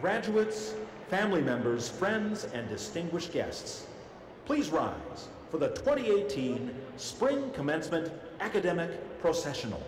graduates, family members, friends, and distinguished guests, please rise for the 2018 Spring Commencement Academic Processional.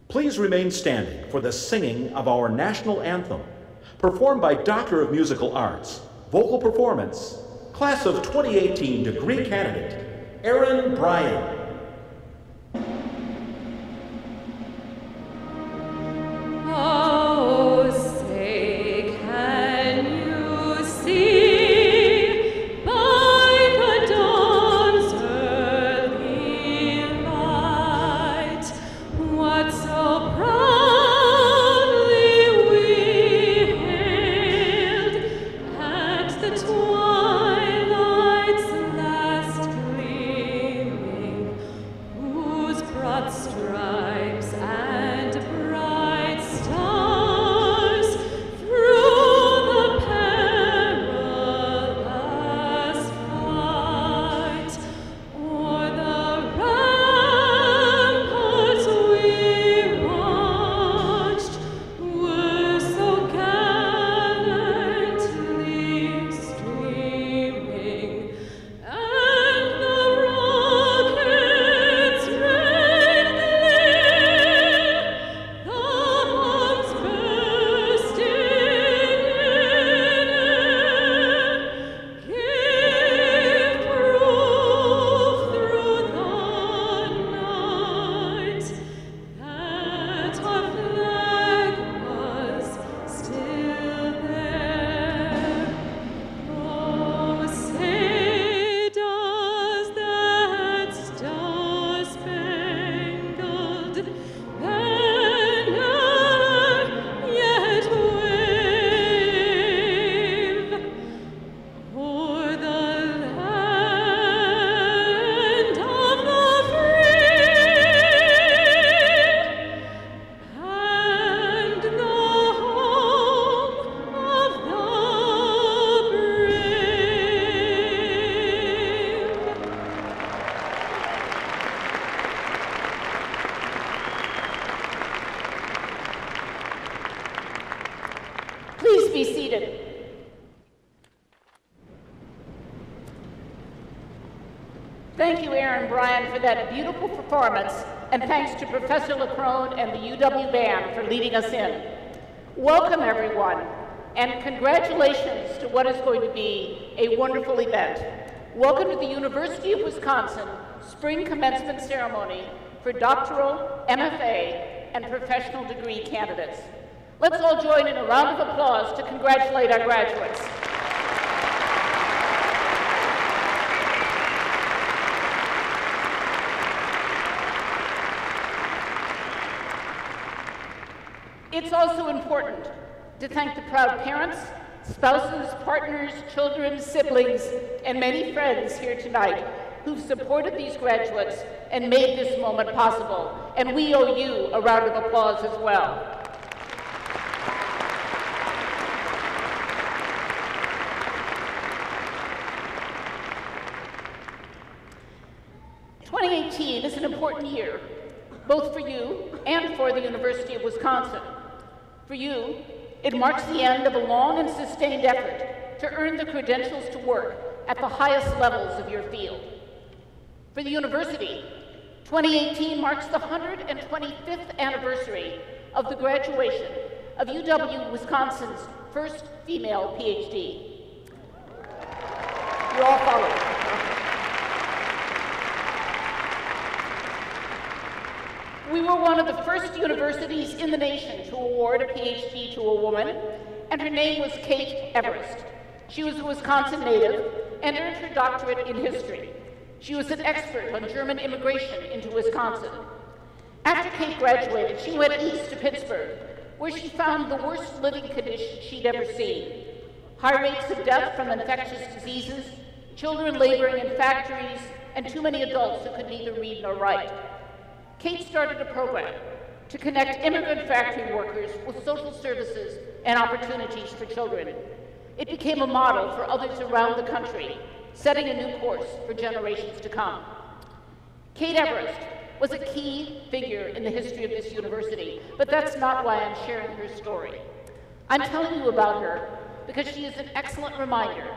Please remain standing for the singing of our national anthem, performed by Doctor of Musical Arts, vocal performance, Class of 2018 degree candidate, Aaron Bryan. Please be seated. Thank you, Aaron Bryan, for that beautiful performance, and thanks to Professor LaCrone and the UW Band for leading us in. Welcome, everyone, and congratulations to what is going to be a wonderful event. Welcome to the University of Wisconsin Spring Commencement Ceremony for doctoral, MFA, and professional degree candidates. Let's all join in a round of applause to congratulate our graduates. It's also important to thank the proud parents, spouses, partners, children, siblings, and many friends here tonight who've supported these graduates and made this moment possible. And we owe you a round of applause as well. '18 is an important year, both for you and for the University of Wisconsin. For you, it marks the end of a long and sustained effort to earn the credentials to work at the highest levels of your field. For the university, 2018 marks the 125th anniversary of the graduation of UW-Wisconsin's first female PhD. You all followed. We were one of the first universities in the nation to award a PhD to a woman, and her name was Kate Everest. She was a Wisconsin native and earned her doctorate in history. She was an expert on German immigration into Wisconsin. After Kate graduated, she went east to Pittsburgh, where she found the worst living conditions she'd ever seen. High rates of death from infectious diseases, children laboring in factories, and too many adults who could neither read nor write. Kate started a program to connect immigrant factory workers with social services and opportunities for children. It became a model for others around the country, setting a new course for generations to come. Kate Everest was a key figure in the history of this university, but that's not why I'm sharing her story. I'm telling you about her because she is an excellent reminder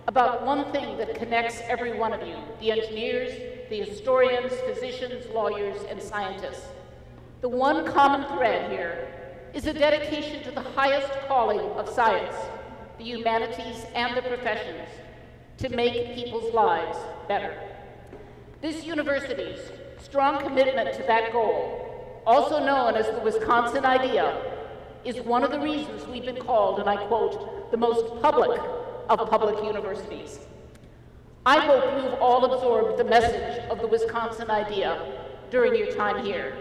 about one thing that connects every one of you, the engineers, the historians, physicians, lawyers, and scientists. The one common thread here is a dedication to the highest calling of science, the humanities, and the professions, to make people's lives better. This university's strong commitment to that goal, also known as the Wisconsin Idea, is one of the reasons we've been called, and I quote, the most public of public universities. I hope you've all absorbed the message of the Wisconsin Idea during your time here.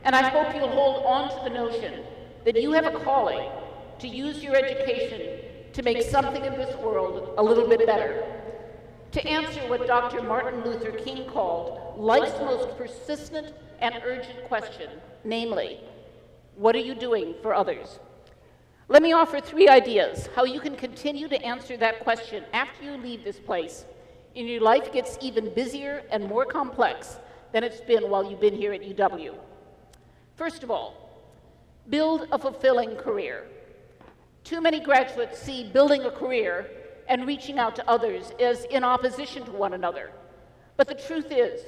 And I hope you'll hold on to the notion that you have a calling to use your education to make something in this world a little bit better. To answer what Dr. Martin Luther King called life's most persistent and urgent question, namely, what are you doing for others? Let me offer 3 ideas how you can continue to answer that question after you leave this place and your life gets even busier and more complex than it's been while you've been here at UW. First of all, build a fulfilling career. Too many graduates see building a career and reaching out to others as in opposition to one another. But the truth is,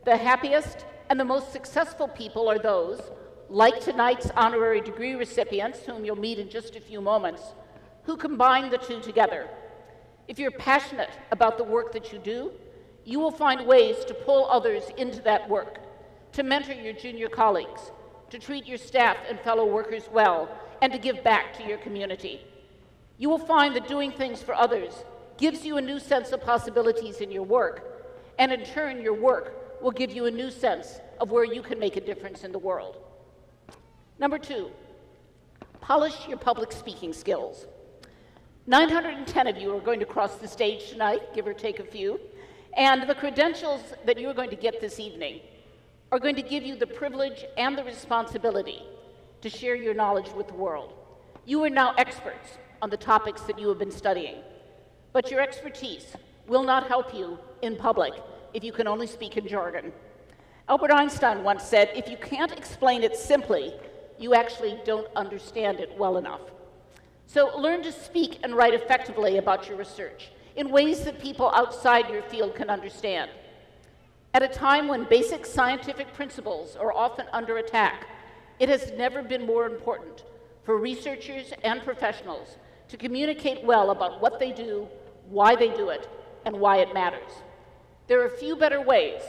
the happiest and the most successful people are those, like tonight's honorary degree recipients, whom you'll meet in just a few moments, who combine the two together. If you're passionate about the work that you do, you will find ways to pull others into that work, to mentor your junior colleagues, to treat your staff and fellow workers well, and to give back to your community. You will find that doing things for others gives you a new sense of possibilities in your work, and in turn, your work will give you a new sense of where you can make a difference in the world. Number 2, polish your public speaking skills. 910 of you are going to cross the stage tonight, give or take a few, and the credentials that you are going to get this evening are going to give you the privilege and the responsibility to share your knowledge with the world. You are now experts on the topics that you have been studying, but your expertise will not help you in public if you can only speak in jargon. Albert Einstein once said, if you can't explain it simply, you actually don't understand it well enough. So learn to speak and write effectively about your research in ways that people outside your field can understand. At a time when basic scientific principles are often under attack, it has never been more important for researchers and professionals to communicate well about what they do, why they do it, and why it matters. There are few better ways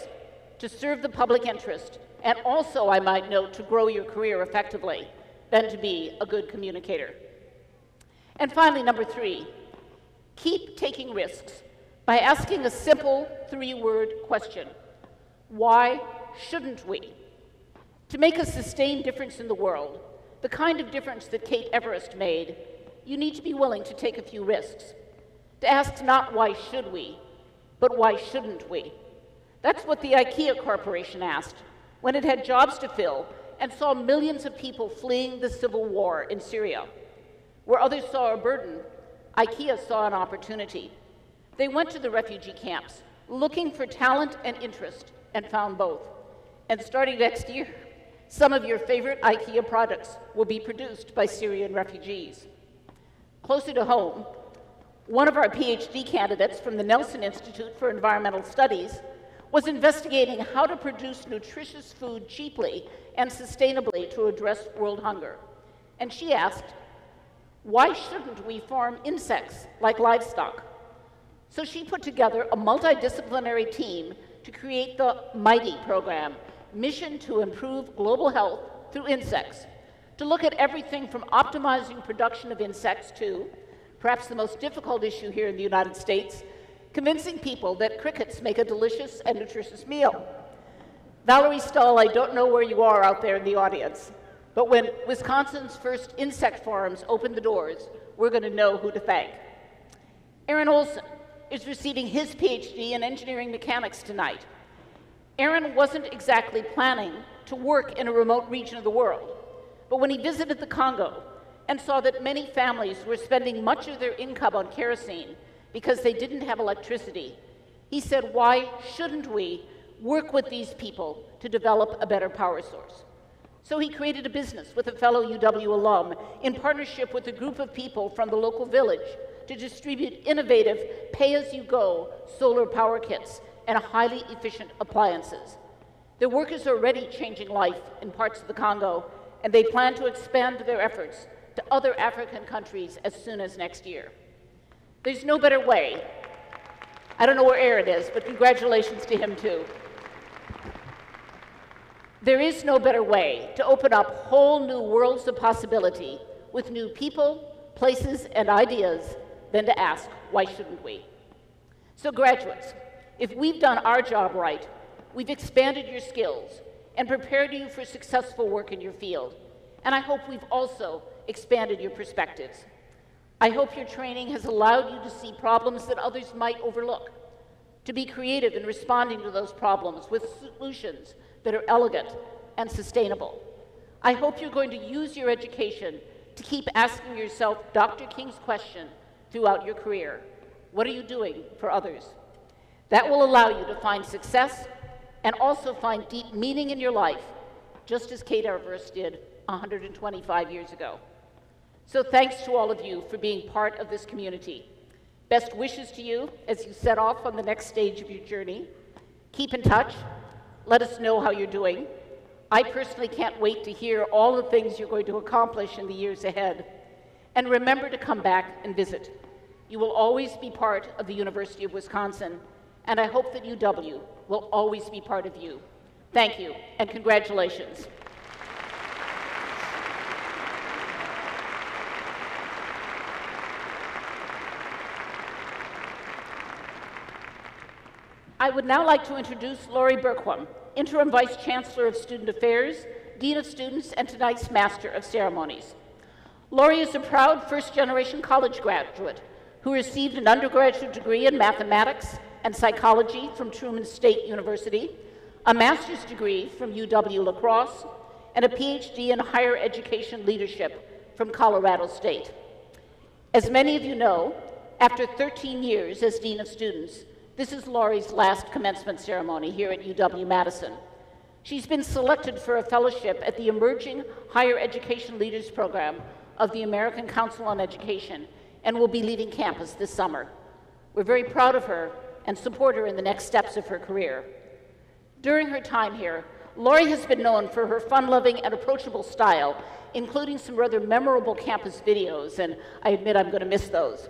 to serve the public interest, and also, I might note, to grow your career effectively, than to be a good communicator. And finally, number 3, keep taking risks by asking a simple 3-word question. Why shouldn't we? To make a sustained difference in the world, the kind of difference that Kate Everest made, you need to be willing to take a few risks. To ask not why should we, but why shouldn't we? That's what the IKEA Corporation asked when it had jobs to fill and saw millions of people fleeing the civil war in Syria. Where others saw a burden, IKEA saw an opportunity. They went to the refugee camps, looking for talent and interest, and found both. And starting next year, some of your favorite IKEA products will be produced by Syrian refugees. Closer to home, one of our PhD candidates from the Nelson Institute for Environmental Studies was investigating how to produce nutritious food cheaply and sustainably to address world hunger. And she asked, why shouldn't we farm insects like livestock? So she put together a multidisciplinary team to create the MIGHTY program, Mission to Improve Global Health Through Insects, to look at everything from optimizing production of insects to, perhaps the most difficult issue here in the United States, convincing people that crickets make a delicious and nutritious meal. Valerie Stahl, I don't know where you are out there in the audience, but when Wisconsin's first insect farms open the doors, we're going to know who to thank. Aaron Olson is receiving his PhD in engineering mechanics tonight. Aaron wasn't exactly planning to work in a remote region of the world, but when he visited the Congo and saw that many families were spending much of their income on kerosene because they didn't have electricity, he said, why shouldn't we work with these people to develop a better power source? So he created a business with a fellow UW alum in partnership with a group of people from the local village to distribute innovative pay-as-you-go solar power kits and highly efficient appliances. Their work is already changing life in parts of the Congo, and they plan to expand their efforts to other African countries as soon as next year. There's no better way. I don't know where Aaron is, but congratulations to him too. There is no better way to open up whole new worlds of possibility with new people, places, and ideas than to ask, why shouldn't we? So graduates, if we've done our job right, we've expanded your skills and prepared you for successful work in your field. And I hope we've also expanded your perspectives. I hope your training has allowed you to see problems that others might overlook, to be creative in responding to those problems with solutions that are elegant and sustainable. I hope you're going to use your education to keep asking yourself Dr. King's question throughout your career. What are you doing for others? That will allow you to find success and also find deep meaning in your life, just as Kate Everest did 125 years ago. So thanks to all of you for being part of this community. Best wishes to you as you set off on the next stage of your journey. Keep in touch. Let us know how you're doing. I personally can't wait to hear all the things you're going to accomplish in the years ahead. And remember to come back and visit. You will always be part of the University of Wisconsin, and I hope that UW will always be part of you. Thank you, and congratulations. I would now like to introduce Laurie Berquam, Interim Vice Chancellor of Student Affairs, Dean of Students, and tonight's Master of Ceremonies. Laurie is a proud first-generation college graduate who received an undergraduate degree in mathematics and psychology from Truman State University, a master's degree from UW-La Crosse, and a PhD in higher education leadership from Colorado State. As many of you know, after 13 years as Dean of Students, this is Laurie's last commencement ceremony here at UW-Madison. She's been selected for a fellowship at the Emerging Higher Education Leaders Program, of the American Council on Education and will be leaving campus this summer. We're very proud of her and support her in the next steps of her career. During her time here, Lori has been known for her fun-loving and approachable style, including some rather memorable campus videos, and I admit I'm going to miss those.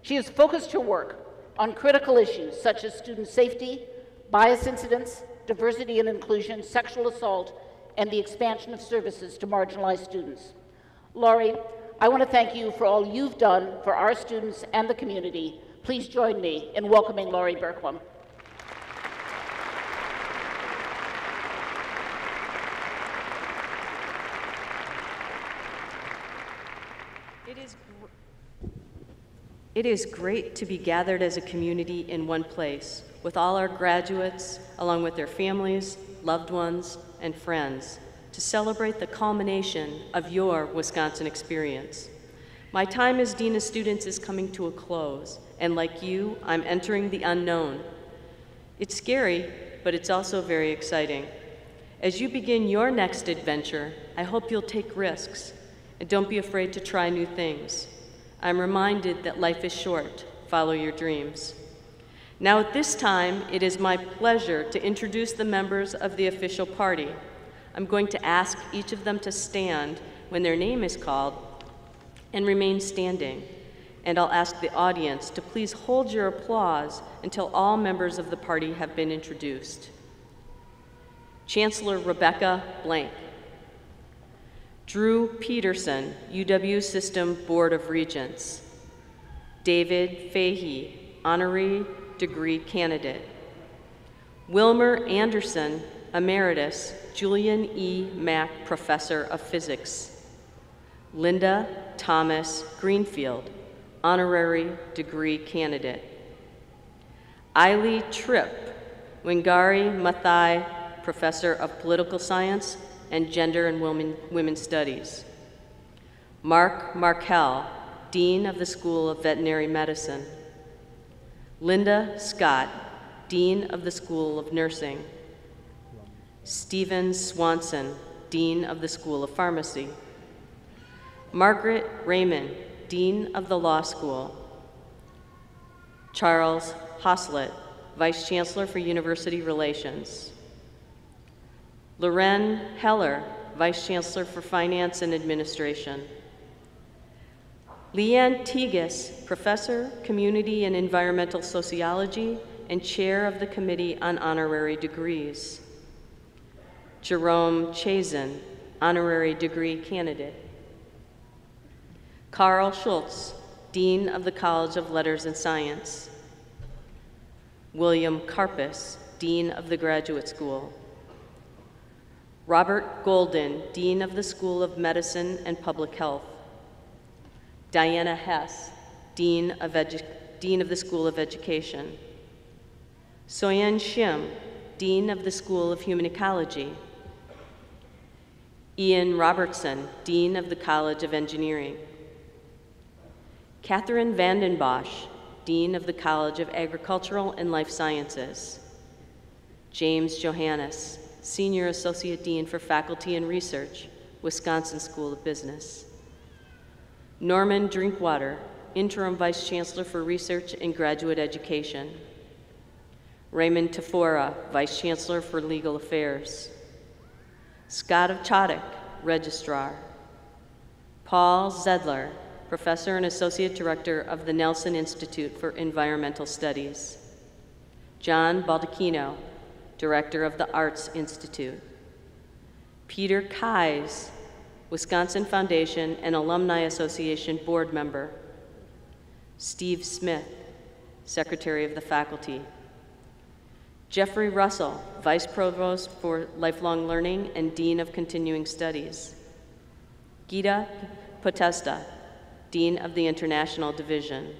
She has focused her work on critical issues such as student safety, bias incidents, diversity and inclusion, sexual assault, and the expansion of services to marginalized students. Lori, I want to thank you for all you've done for our students and the community. Please join me in welcoming Lori Berquam. It is great to be gathered as a community in one place, with all our graduates, along with their families, loved ones, and friends, to celebrate the culmination of your Wisconsin experience. My time as Dean of Students is coming to a close, and like you, I'm entering the unknown. It's scary, but it's also very exciting. As you begin your next adventure, I hope you'll take risks, and don't be afraid to try new things. I'm reminded that life is short. Follow your dreams. Now at this time, it is my pleasure to introduce the members of the official party. I'm going to ask each of them to stand when their name is called and remain standing. And I'll ask the audience to please hold your applause until all members of the party have been introduced. Chancellor Rebecca Blank. Drew Peterson, UW System Board of Regents. David Fahey, honorary degree candidate. Wilmer Anderson, Emeritus, Julian E. Mack Professor of Physics. Linda Thomas Greenfield, honorary degree candidate. Eiley Tripp, Wangari Maathai Professor of Political Science and Gender and Women's Studies. Mark Markell, Dean of the School of Veterinary Medicine. Linda Scott, Dean of the School of Nursing. Stephen Swanson, Dean of the School of Pharmacy. Margaret Raymond, Dean of the Law School. Charles Hoslett, Vice Chancellor for University Relations. Loren Heller, Vice Chancellor for Finance and Administration. Leanne Tegas, Professor, Community and Environmental Sociology and Chair of the Committee on Honorary Degrees. Jerome Chazen, honorary degree candidate. Carl Schultz, Dean of the College of Letters and Science. William Karpus, Dean of the Graduate School. Robert Golden, Dean of the School of Medicine and Public Health. Diana Hess, Dean of the School of Education. Soyeon Shim, Dean of the School of Human Ecology. Ian Robertson, Dean of the College of Engineering. Catherine Vanden Bosch, Dean of the College of Agricultural and Life Sciences. James Johannes, Senior Associate Dean for Faculty and Research, Wisconsin School of Business. Norman Drinkwater, Interim Vice Chancellor for Research and Graduate Education. Raymond Tafora, Vice Chancellor for Legal Affairs. Scott of Chodek, Registrar. Paul Zedler, Professor and Associate Director of the Nelson Institute for Environmental Studies. John Baldacchino, Director of the Arts Institute. Peter Kais, Wisconsin Foundation and Alumni Association Board Member. Steve Smith, Secretary of the Faculty. Jeffrey Russell, Vice Provost for Lifelong Learning and Dean of Continuing Studies. Gita Potesta, Dean of the International Division.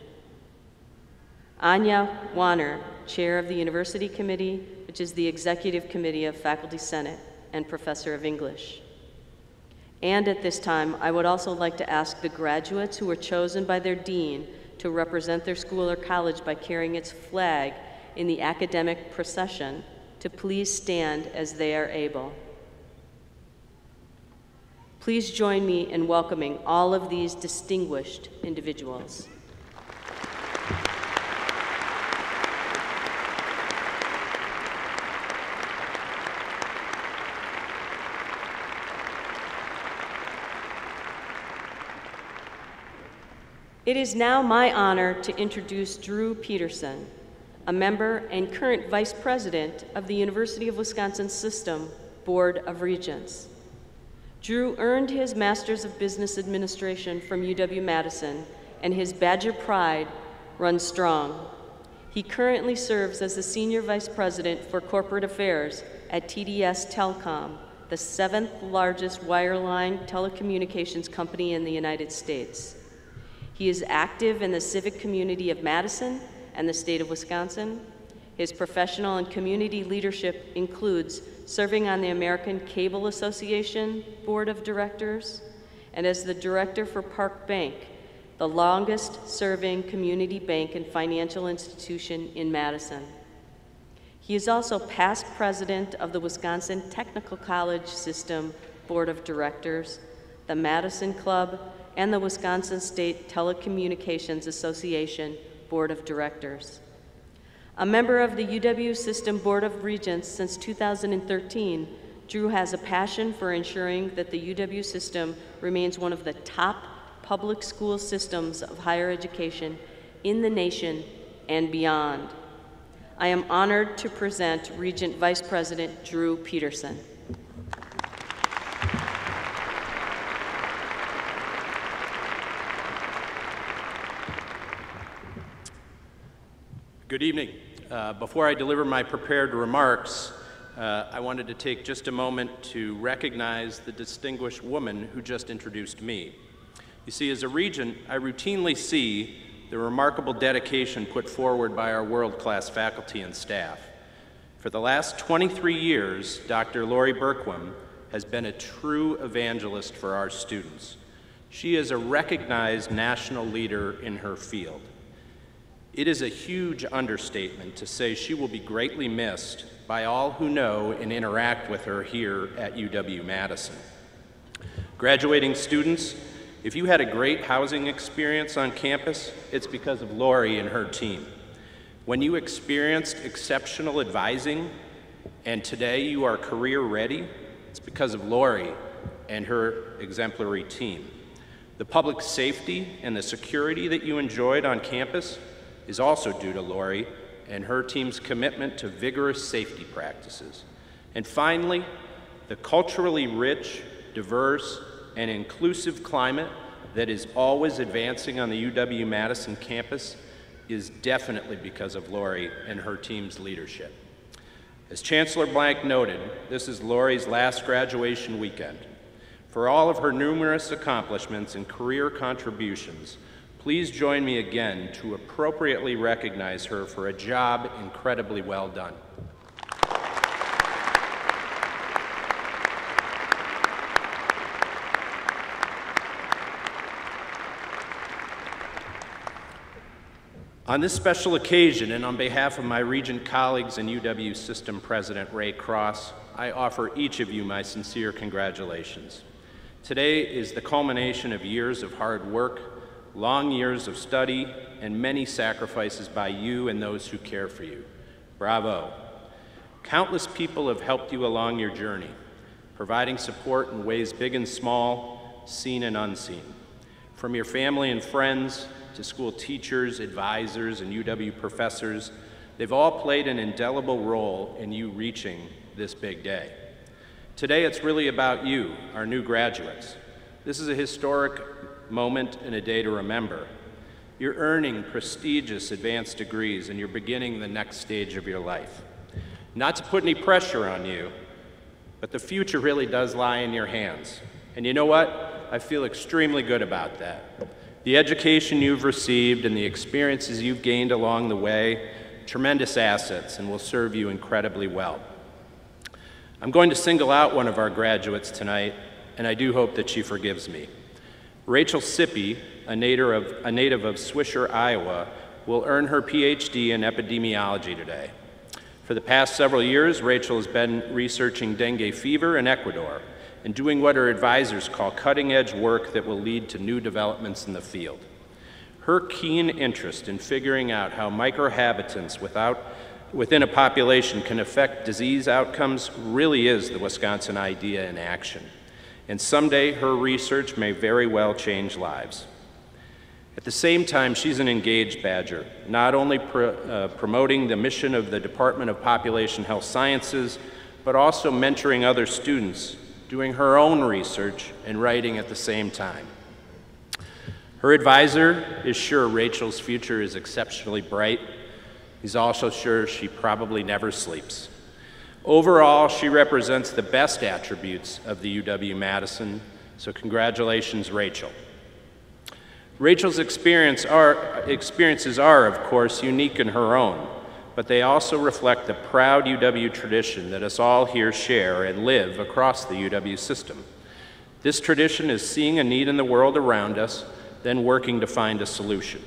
Anya Wanner, Chair of the University Committee, which is the Executive Committee of Faculty Senate and Professor of English. And at this time, I would also like to ask the graduates who were chosen by their dean to represent their school or college by carrying its flag in the academic procession to please stand as they are able. Please join me in welcoming all of these distinguished individuals. It is now my honor to introduce Drew Peterson, a member and current Vice President of the University of Wisconsin System Board of Regents. Drew earned his Master's of Business Administration from UW-Madison, and his Badger pride runs strong. He currently serves as the Senior Vice President for Corporate Affairs at TDS Telecom, the 7th largest wireline telecommunications company in the United States. He is active in the civic community of Madison and the state of Wisconsin. His professional and community leadership includes serving on the American Cable Association Board of Directors and as the director for Park Bank, the longest-serving community bank and financial institution in Madison. He is also past president of the Wisconsin Technical College System Board of Directors, the Madison Club, and the Wisconsin State Telecommunications Association Board of Directors. A member of the UW System Board of Regents since 2013, Drew has a passion for ensuring that the UW system remains one of the top public school systems of higher education in the nation and beyond. I am honored to present Regent Vice President Drew Peterson. Good evening. Before I deliver my prepared remarks, I wanted to take just a moment to recognize the distinguished woman who just introduced me. You see, as a regent, I routinely see the remarkable dedication put forward by our world-class faculty and staff. For the last 23 years, Dr. Lori Berquam has been a true evangelist for our students. She is a recognized national leader in her field. It is a huge understatement to say she will be greatly missed by all who know and interact with her here at UW-Madison. Graduating students, if you had a great housing experience on campus, it's because of Lori and her team. When you experienced exceptional advising, and today you are career ready, it's because of Lori and her exemplary team. The public safety and the security that you enjoyed on campus is also due to Lori and her team's commitment to vigorous safety practices. And finally, the culturally rich, diverse, and inclusive climate that is always advancing on the UW-Madison campus is definitely because of Lori and her team's leadership. As Chancellor Blank noted, this is Lori's last graduation weekend. For all of her numerous accomplishments and career contributions, please join me again to appropriately recognize her for a job incredibly well done. On this special occasion, and on behalf of my Regent colleagues and UW System President Ray Cross, I offer each of you my sincere congratulations. Today is the culmination of years of hard work, long years of study, and many sacrifices by you and those who care for you. Bravo. Countless people have helped you along your journey, providing support in ways big and small, seen and unseen. From your family and friends to school teachers, advisors, and UW professors, they've all played an indelible role in you reaching this big day. Today it's really about you, our new graduates. This is a historic moment and a day to remember. You're earning prestigious advanced degrees and you're beginning the next stage of your life. Not to put any pressure on you, but the future really does lie in your hands. And you know what? I feel extremely good about that. The education you've received and the experiences you've gained along the way, tremendous assets and will serve you incredibly well. I'm going to single out one of our graduates tonight, and I do hope that she forgives me. Rachel Sippy, a native of Swisher, Iowa, will earn her PhD in epidemiology today. For the past several years, Rachel has been researching dengue fever in Ecuador, and doing what her advisors call cutting-edge work that will lead to new developments in the field. Her keen interest in figuring out how microhabitants within a population can affect disease outcomes really is the Wisconsin idea in action. And someday her research may very well change lives. At the same time, she's an engaged Badger, not only promoting the mission of the Department of Population Health Sciences, but also mentoring other students, doing her own research and writing at the same time. Her advisor is sure Rachel's future is exceptionally bright. He's also sure she probably never sleeps. Overall, she represents the best attributes of the UW-Madison, so congratulations, Rachel. Rachel's experiences are, of course, unique in her own, but they also reflect the proud UW tradition that us all here share and live across the UW system. This tradition is seeing a need in the world around us, then working to find a solution.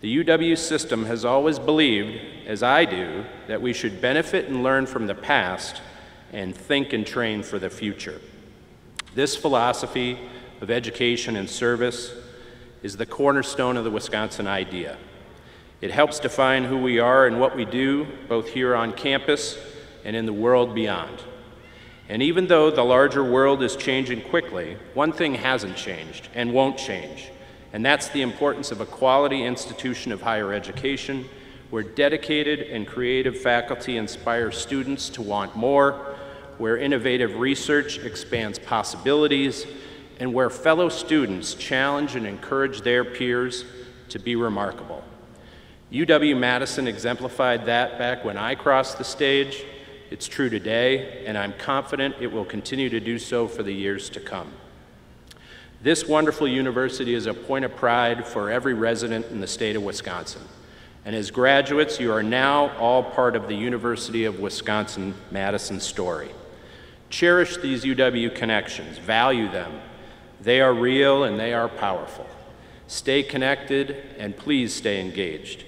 The UW system has always believed, as I do, that we should benefit and learn from the past and think and train for the future. This philosophy of education and service is the cornerstone of the Wisconsin idea. It helps define who we are and what we do, both here on campus and in the world beyond. And even though the larger world is changing quickly, one thing hasn't changed and won't change, and that's the importance of a quality institution of higher education where dedicated and creative faculty inspire students to want more, where innovative research expands possibilities, and where fellow students challenge and encourage their peers to be remarkable. UW-Madison exemplified that back when I crossed the stage. It's true today, and I'm confident it will continue to do so for the years to come. This wonderful university is a point of pride for every resident in the state of Wisconsin. And as graduates, you are now all part of the University of Wisconsin-Madison story. Cherish these UW connections, value them. They are real and they are powerful. Stay connected and please stay engaged.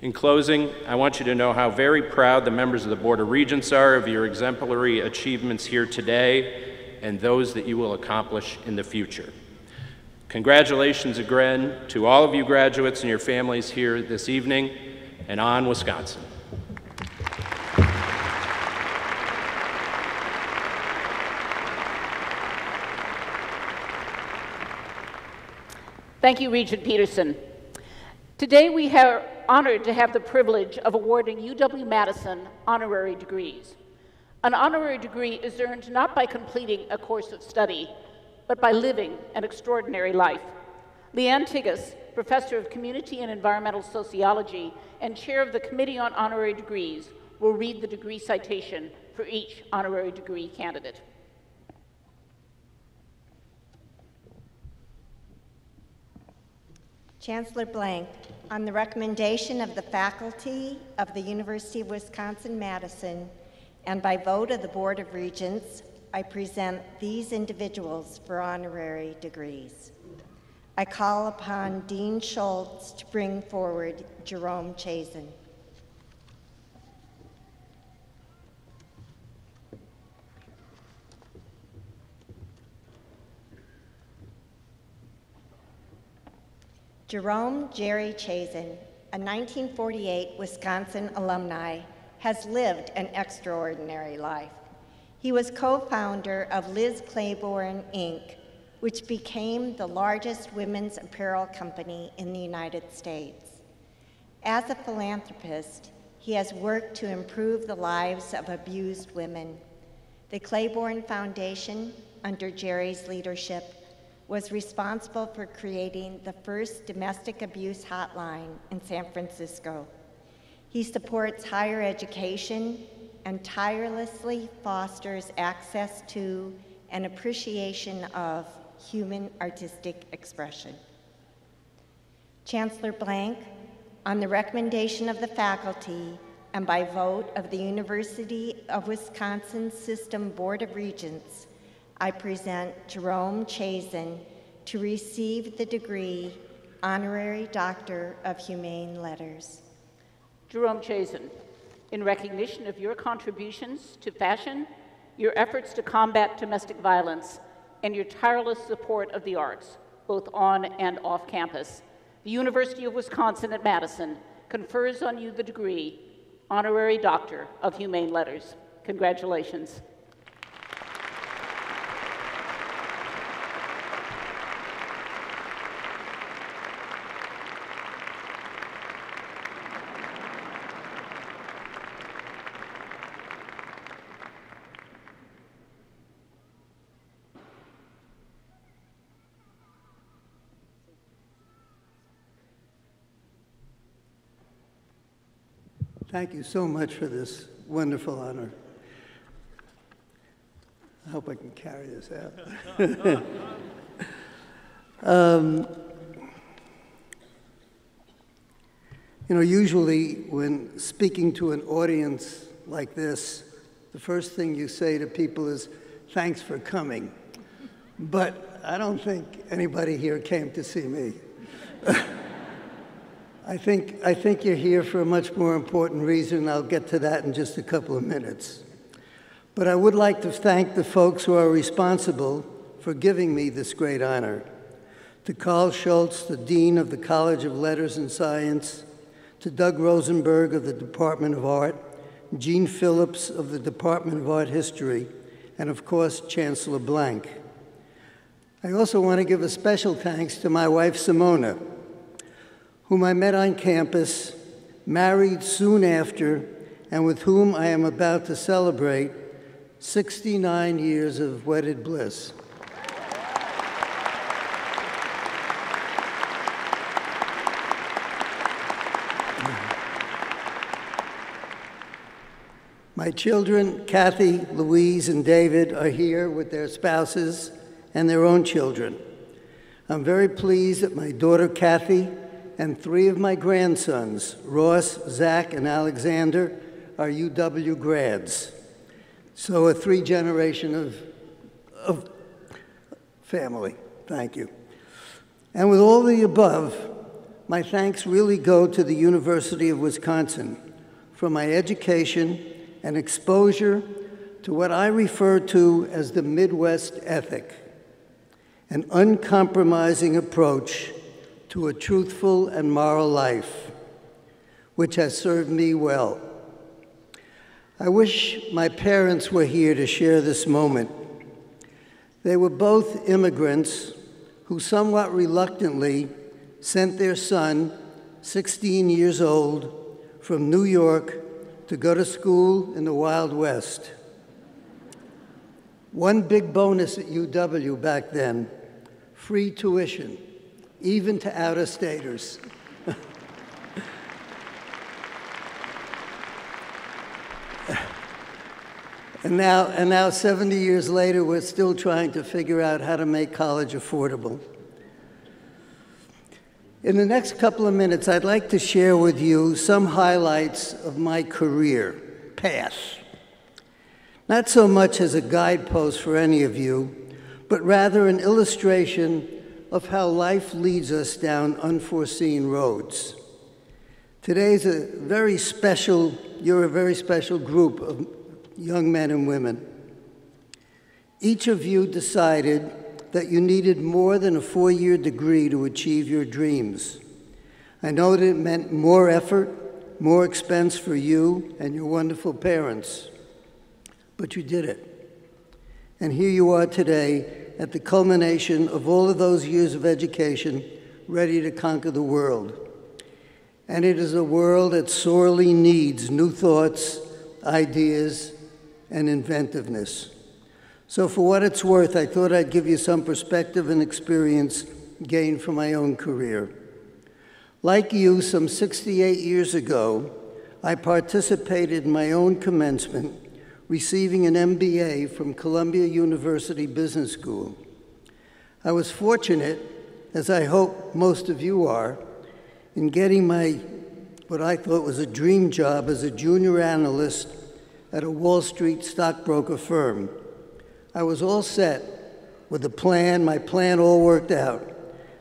In closing, I want you to know how very proud the members of the Board of Regents are of your exemplary achievements here today and those that you will accomplish in the future. Congratulations again to all of you graduates and your families here this evening, and on Wisconsin. Thank you, Regent Peterson. Today we are honored to have the privilege of awarding UW-Madison honorary degrees. An honorary degree is earned not by completing a course of study, but by living an extraordinary life. Leanne Tigas, Professor of Community and Environmental Sociology and Chair of the Committee on Honorary Degrees, will read the degree citation for each honorary degree candidate. Chancellor Blank, on the recommendation of the faculty of the University of Wisconsin-Madison and by vote of the Board of Regents, I present these individuals for honorary degrees. I call upon Dean Schultz to bring forward Jerome Chazen. Jerome Jerry Chazen, a 1948 Wisconsin alumni, has lived an extraordinary life. He was co-founder of Liz Claiborne, Inc., which became the largest women's apparel company in the United States. As a philanthropist, he has worked to improve the lives of abused women. The Claiborne Foundation, under Jerry's leadership, was responsible for creating the first domestic abuse hotline in San Francisco. He supports higher education and tirelessly fosters access to and appreciation of human artistic expression. Chancellor Blank, on the recommendation of the faculty and by vote of the University of Wisconsin System Board of Regents, I present Jerome Chazen to receive the degree Honorary Doctor of Humane Letters. Jerome Chazen, in recognition of your contributions to fashion, your efforts to combat domestic violence, and your tireless support of the arts, both on and off campus, the University of Wisconsin at Madison confers on you the degree Honorary Doctor of Humane Letters. Congratulations. Thank you so much for this wonderful honor. I hope I can carry this out. You know, usually when speaking to an audience like this, the first thing you say to people is, "Thanks for coming." But I don't think anybody here came to see me. I think you're here for a much more important reason. I'll get to that in just a couple of minutes. But I would like to thank the folks who are responsible for giving me this great honor. To Carl Schultz, the Dean of the College of Letters and Science, to Doug Rosenberg of the Department of Art, Gene Phillips of the Department of Art History, and of course, Chancellor Blank. I also want to give a special thanks to my wife, Simona, whom I met on campus, married soon after, and with whom I am about to celebrate 69 years of wedded bliss. My children, Kathy, Louise, and David, are here with their spouses and their own children. I'm very pleased that my daughter, Kathy, and 3 of my grandsons, Ross, Zach, and Alexander, are UW grads. So a 3-generation of family. Thank you. And with all the above, my thanks really go to the University of Wisconsin for my education and exposure to what I refer to as the Midwest ethic, an uncompromising approach to a truthful and moral life, which has served me well. I wish my parents were here to share this moment. They were both immigrants who somewhat reluctantly sent their son, 16 years old, from New York to go to school in the Wild West. One big bonus at UW back then, free tuition, even to out-of-staters. And now, 70 years later, we're still trying to figure out how to make college affordable. In the next couple of minutes, I'd like to share with you some highlights of my career path. Not so much as a guidepost for any of you, but rather an illustration of how life leads us down unforeseen roads. Today's you're a very special group of young men and women. Each of you decided that you needed more than a 4-year degree to achieve your dreams. I know that it meant more effort, more expense for you and your wonderful parents, but you did it. And here you are today at the culmination of all of those years of education, ready to conquer the world. And it is a world that sorely needs new thoughts, ideas, and inventiveness. So for what it's worth, I thought I'd give you some perspective and experience gained from my own career. Like you, some 68 years ago, I participated in my own commencement, receiving an MBA from Columbia University Business School. I was fortunate, as I hope most of you are, in getting what I thought was a dream job as a junior analyst at a Wall Street stockbroker firm. I was all set with a plan. My plan all worked out.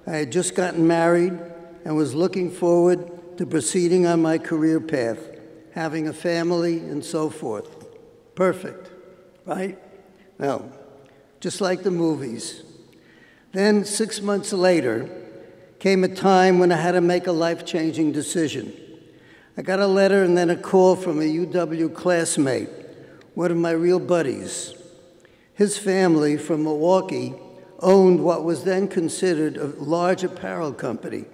I had just gotten married and was looking forward to proceeding on my career path, having a family and so forth. Perfect, right? No, just like the movies. Then 6 months later came a time when I had to make a life-changing decision. I got a letter and then a call from a UW classmate, one of my real buddies. His family from Milwaukee owned what was then considered a large apparel company.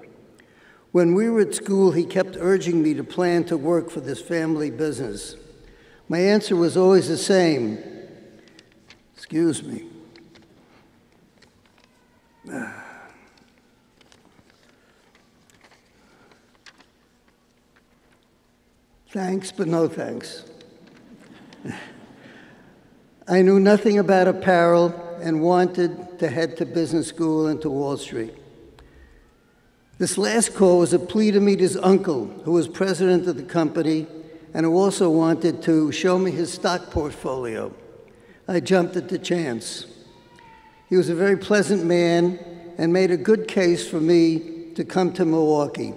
When we were at school, he kept urging me to plan to work for this family business. My answer was always the same. Excuse me. Thanks, but no thanks. I knew nothing about apparel and wanted to head to business school and to Wall Street. This last call was a plea to meet his uncle, who was president of the company and who also wanted to show me his stock portfolio. I jumped at the chance. He was a very pleasant man and made a good case for me to come to Milwaukee,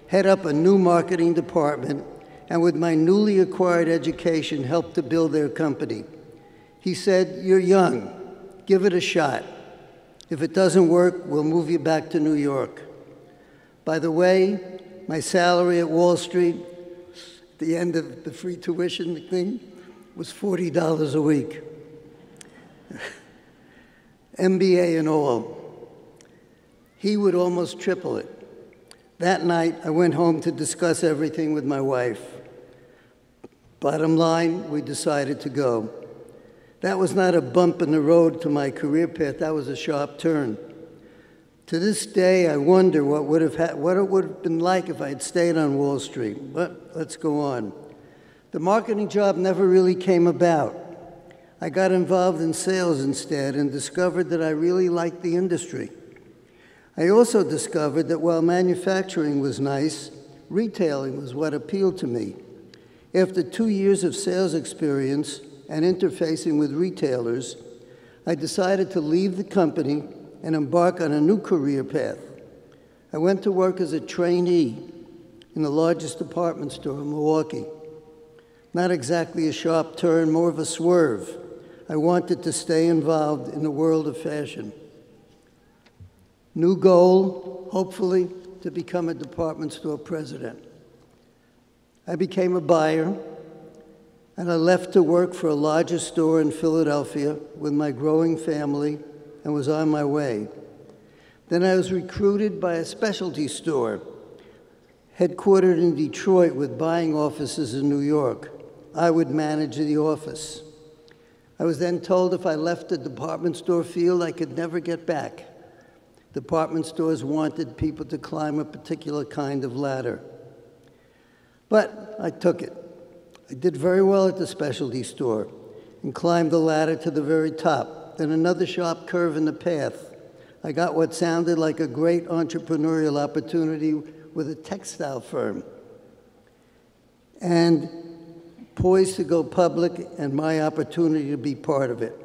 head up a new marketing department, and with my newly acquired education, help to build their company. He said, "You're young, give it a shot. If it doesn't work, we'll move you back to New York." By the way, my salary at Wall Street, at the end of the free tuition thing, was $40 a week. MBA and all. He would almost triple it. That night, I went home to discuss everything with my wife. Bottom line, we decided to go. That was not a bump in the road to my career path, that was a sharp turn. To this day, I wonder what it would have been like if I had stayed on Wall Street, but let's go on. The marketing job never really came about. I got involved in sales instead and discovered that I really liked the industry. I also discovered that while manufacturing was nice, retailing was what appealed to me. After 2 years of sales experience and interfacing with retailers, I decided to leave the company and embark on a new career path. I went to work as a trainee in the largest department store in Milwaukee. Not exactly a sharp turn, more of a swerve. I wanted to stay involved in the world of fashion. New goal, hopefully, to become a department store president. I became a buyer, and I left to work for a larger store in Philadelphia with my growing family and was on my way. Then I was recruited by a specialty store headquartered in Detroit with buying offices in New York. I would manage the office. I was then told if I left the department store field, I could never get back. Department stores wanted people to climb a particular kind of ladder. But I took it. I did very well at the specialty store and climbed the ladder to the very top. Then another sharp curve in the path. I got what sounded like a great entrepreneurial opportunity with a textile firm. And poised to go public and my opportunity to be part of it.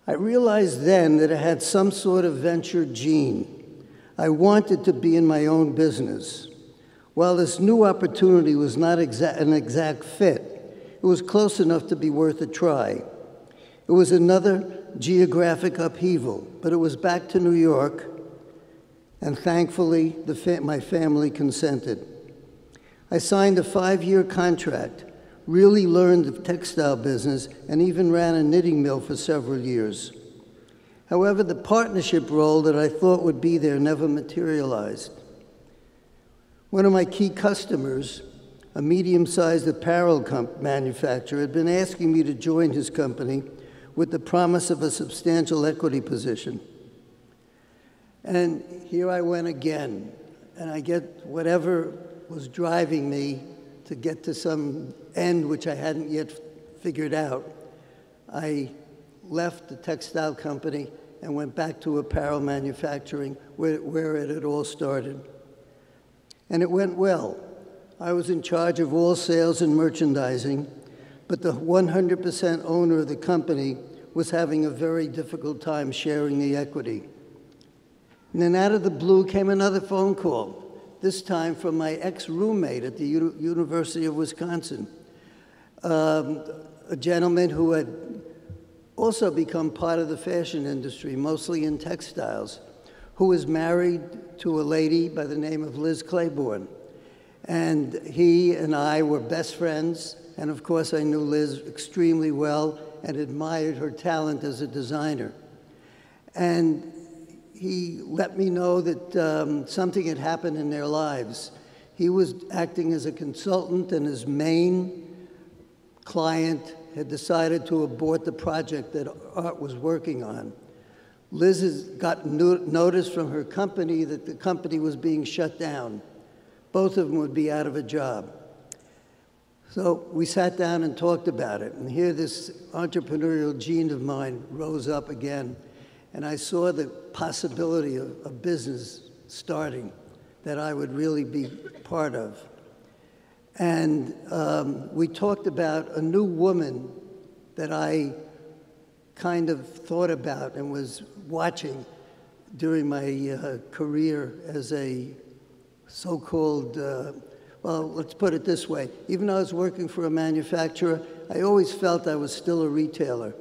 I realized then that I had some sort of venture gene. I wanted to be in my own business. While this new opportunity was not an exact fit, it was close enough to be worth a try. It was another geographic upheaval, but it was back to New York, and thankfully, my family consented. I signed a 5-year contract, really learned the textile business, and even ran a knitting mill for several years. However, the partnership role that I thought would be there never materialized. One of my key customers, a medium-sized apparel manufacturer, had been asking me to join his company with the promise of a substantial equity position. And here I went again, and I get whatever was driving me to get to some end which I hadn't yet figured out. I left the textile company and went back to apparel manufacturing where it had all started. And it went well. I was in charge of all sales and merchandising, but the 100% owner of the company was having a very difficult time sharing the equity. And then out of the blue came another phone call, this time from my ex-roommate at the University of Wisconsin, a gentleman who had also become part of the fashion industry, mostly in textiles, who was married to a lady by the name of Liz Claiborne. And he and I were best friends, and of course I knew Liz extremely well and admired her talent as a designer. And he let me know that something had happened in their lives. He was acting as a consultant, and his main client had decided to abort the project that Art was working on. Liz has gotten notice from her company that the company was being shut down. Both of them would be out of a job. So we sat down and talked about it, and here this entrepreneurial gene of mine rose up again, and I saw the possibility of a business starting that I would really be part of. And we talked about a new woman that I kind of thought about and was watching during my career as a so-called, well, let's put it this way. Even though I was working for a manufacturer, I always felt I was still a retailer.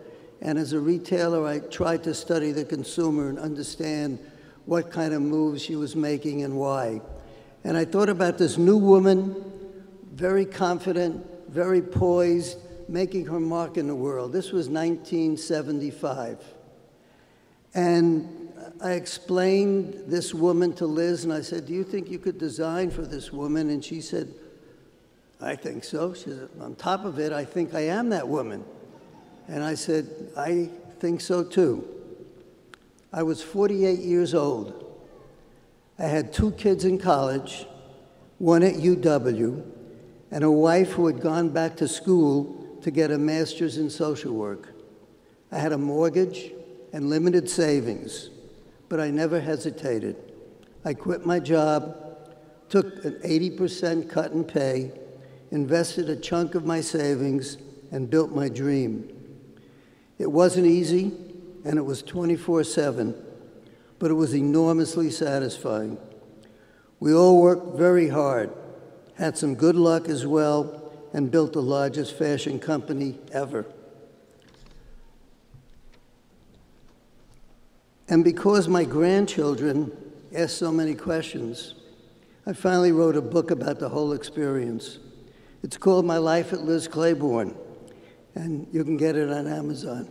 And as a retailer, I tried to study the consumer and understand what kind of moves she was making and why. And I thought about this new woman, very confident, very poised, making her mark in the world. This was 1975. And I explained this woman to Liz, and I said, do you think you could design for this woman? And she said, I think so. She said, on top of it, I think I am that woman. And I said, I think so too. I was 48 years old. I had 2 kids in college, one at UW, and a wife who had gone back to school to get a master's in social work. I had a mortgage and limited savings, but I never hesitated. I quit my job, took an 80% cut in pay, invested a chunk of my savings, and built my dream. It wasn't easy, and it was 24/7, but it was enormously satisfying. We all worked very hard, had some good luck as well, and built the largest fashion company ever. And because my grandchildren asked so many questions, I finally wrote a book about the whole experience. It's called My Life at Liz Claiborne, and you can get it on Amazon.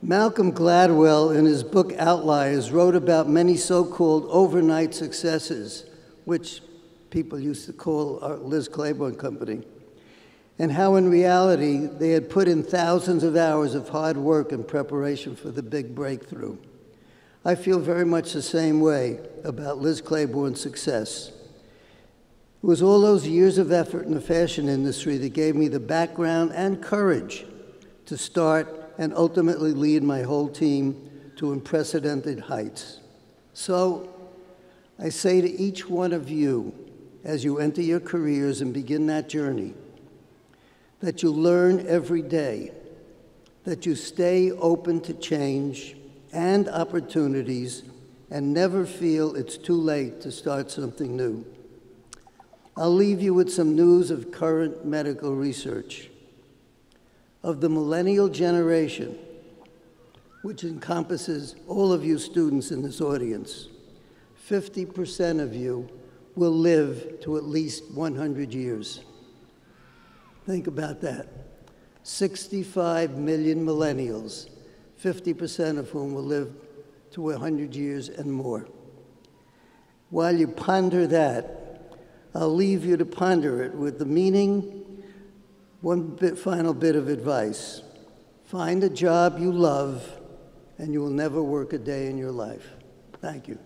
Malcolm Gladwell, in his book Outliers, wrote about many so-called overnight successes, which people used to call our Liz Claiborne Company, and how in reality they had put in thousands of hours of hard work in preparation for the big breakthrough. I feel very much the same way about Liz Claiborne's success. It was all those years of effort in the fashion industry that gave me the background and courage to start and ultimately lead my whole team to unprecedented heights. So I say to each one of you, as you enter your careers and begin that journey, that you learn every day, that you stay open to change and opportunities, and never feel it's too late to start something new. I'll leave you with some news of current medical research. Of the millennial generation, which encompasses all of you students in this audience, 50% of you will live to at least 100 years. Think about that. 65 million millennials, 50% of whom will live to 100 years and more. While you ponder that, I'll leave you to ponder it with the meaning. Final bit of advice. Find a job you love, and you will never work a day in your life. Thank you.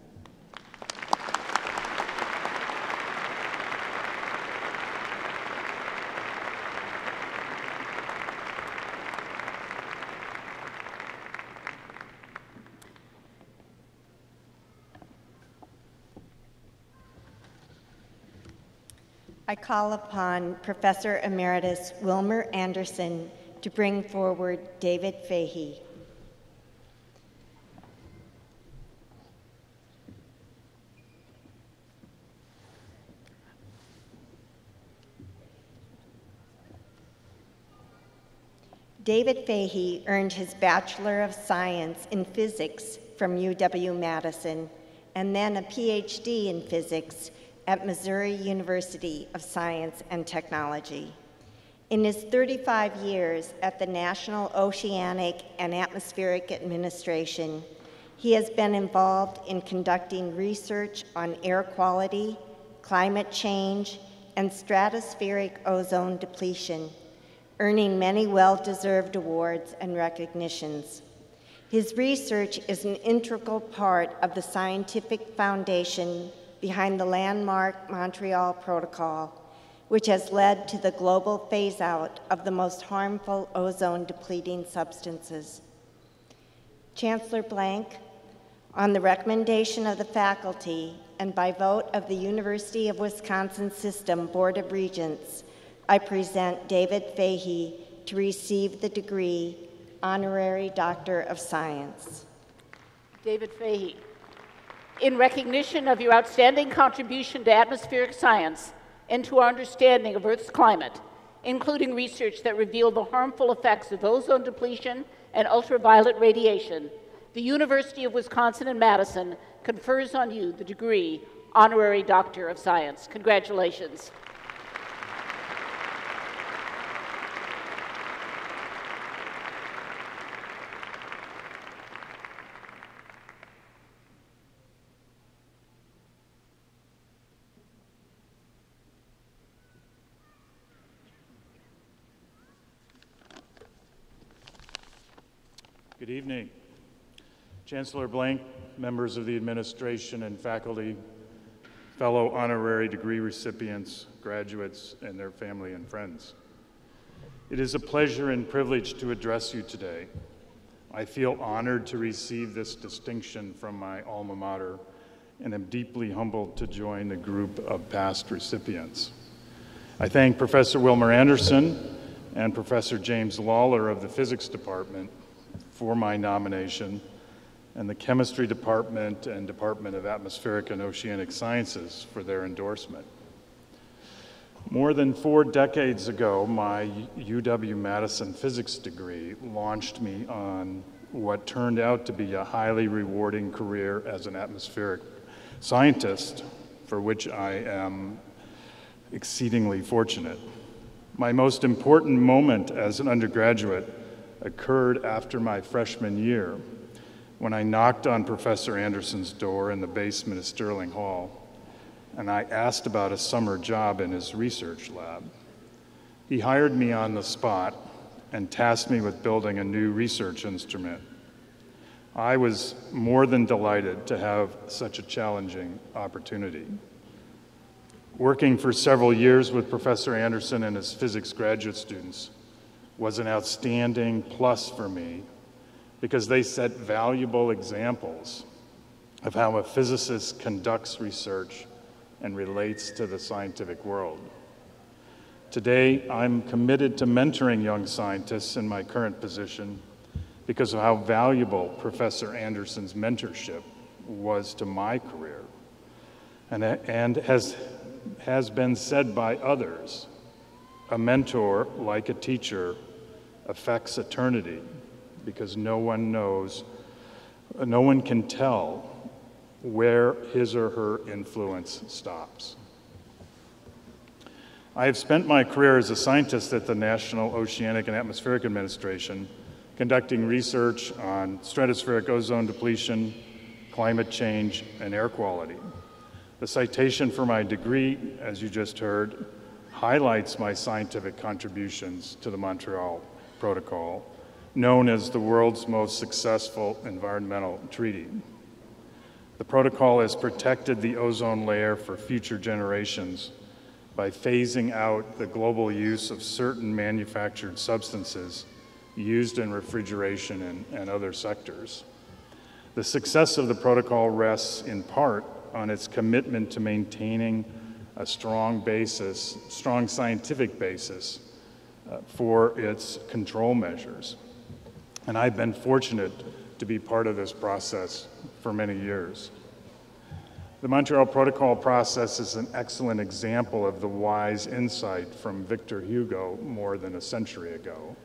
I call upon Professor Emeritus Wilmer Anderson to bring forward David Fahey. David Fahey earned his Bachelor of Science in Physics from UW-Madison, and then a PhD in Physics at Missouri University of Science and Technology. In his 35 years at the National Oceanic and Atmospheric Administration, he has been involved in conducting research on air quality, climate change, and stratospheric ozone depletion, earning many well-deserved awards and recognitions. His research is an integral part of the scientific foundation behind the landmark Montreal Protocol, which has led to the global phase-out of the most harmful ozone-depleting substances. Chancellor Blank, on the recommendation of the faculty and by vote of the University of Wisconsin System Board of Regents, I present David Fahey to receive the degree Honorary Doctor of Science. David Fahey, in recognition of your outstanding contribution to atmospheric science and to our understanding of Earth's climate, including research that revealed the harmful effects of ozone depletion and ultraviolet radiation, the University of Wisconsin in Madison confers on you the degree Honorary Doctor of Science. Congratulations. Good evening. Chancellor Blank, members of the administration and faculty, fellow honorary degree recipients, graduates, and their family and friends. It is a pleasure and privilege to address you today. I feel honored to receive this distinction from my alma mater and am deeply humbled to join the group of past recipients. I thank Professor Wilmer Anderson and Professor James Lawler of the Physics Department for my nomination, and the Chemistry Department and Department of Atmospheric and Oceanic Sciences for their endorsement. More than 4 decades ago, my UW-Madison physics degree launched me on what turned out to be a highly rewarding career as an atmospheric scientist, for which I am exceedingly fortunate. My most important moment as an undergraduate occurred after my freshman year, when I knocked on Professor Anderson's door in the basement of Sterling Hall, and I asked about a summer job in his research lab. He hired me on the spot and tasked me with building a new research instrument. I was more than delighted to have such a challenging opportunity. Working for several years with Professor Anderson and his physics graduate students was an outstanding plus for me, because they set valuable examples of how a physicist conducts research and relates to the scientific world. Today, I'm committed to mentoring young scientists in my current position because of how valuable Professor Anderson's mentorship was to my career, and has been said by others, a mentor, like a teacher, affects eternity, because no one can tell where his or her influence stops. I have spent my career as a scientist at the National Oceanic and Atmospheric Administration, conducting research on stratospheric ozone depletion, climate change, and air quality. The citation for my degree, as you just heard, highlights my scientific contributions to the Montreal Protocol, known as the world's most successful environmental treaty. The protocol has protected the ozone layer for future generations by phasing out the global use of certain manufactured substances used in refrigeration and other sectors. The success of the protocol rests in part on its commitment to maintaining a strong scientific basis for its control measures. And I've been fortunate to be part of this process for many years. The Montreal Protocol process is an excellent example of the wise insight from Victor Hugo more than a century ago.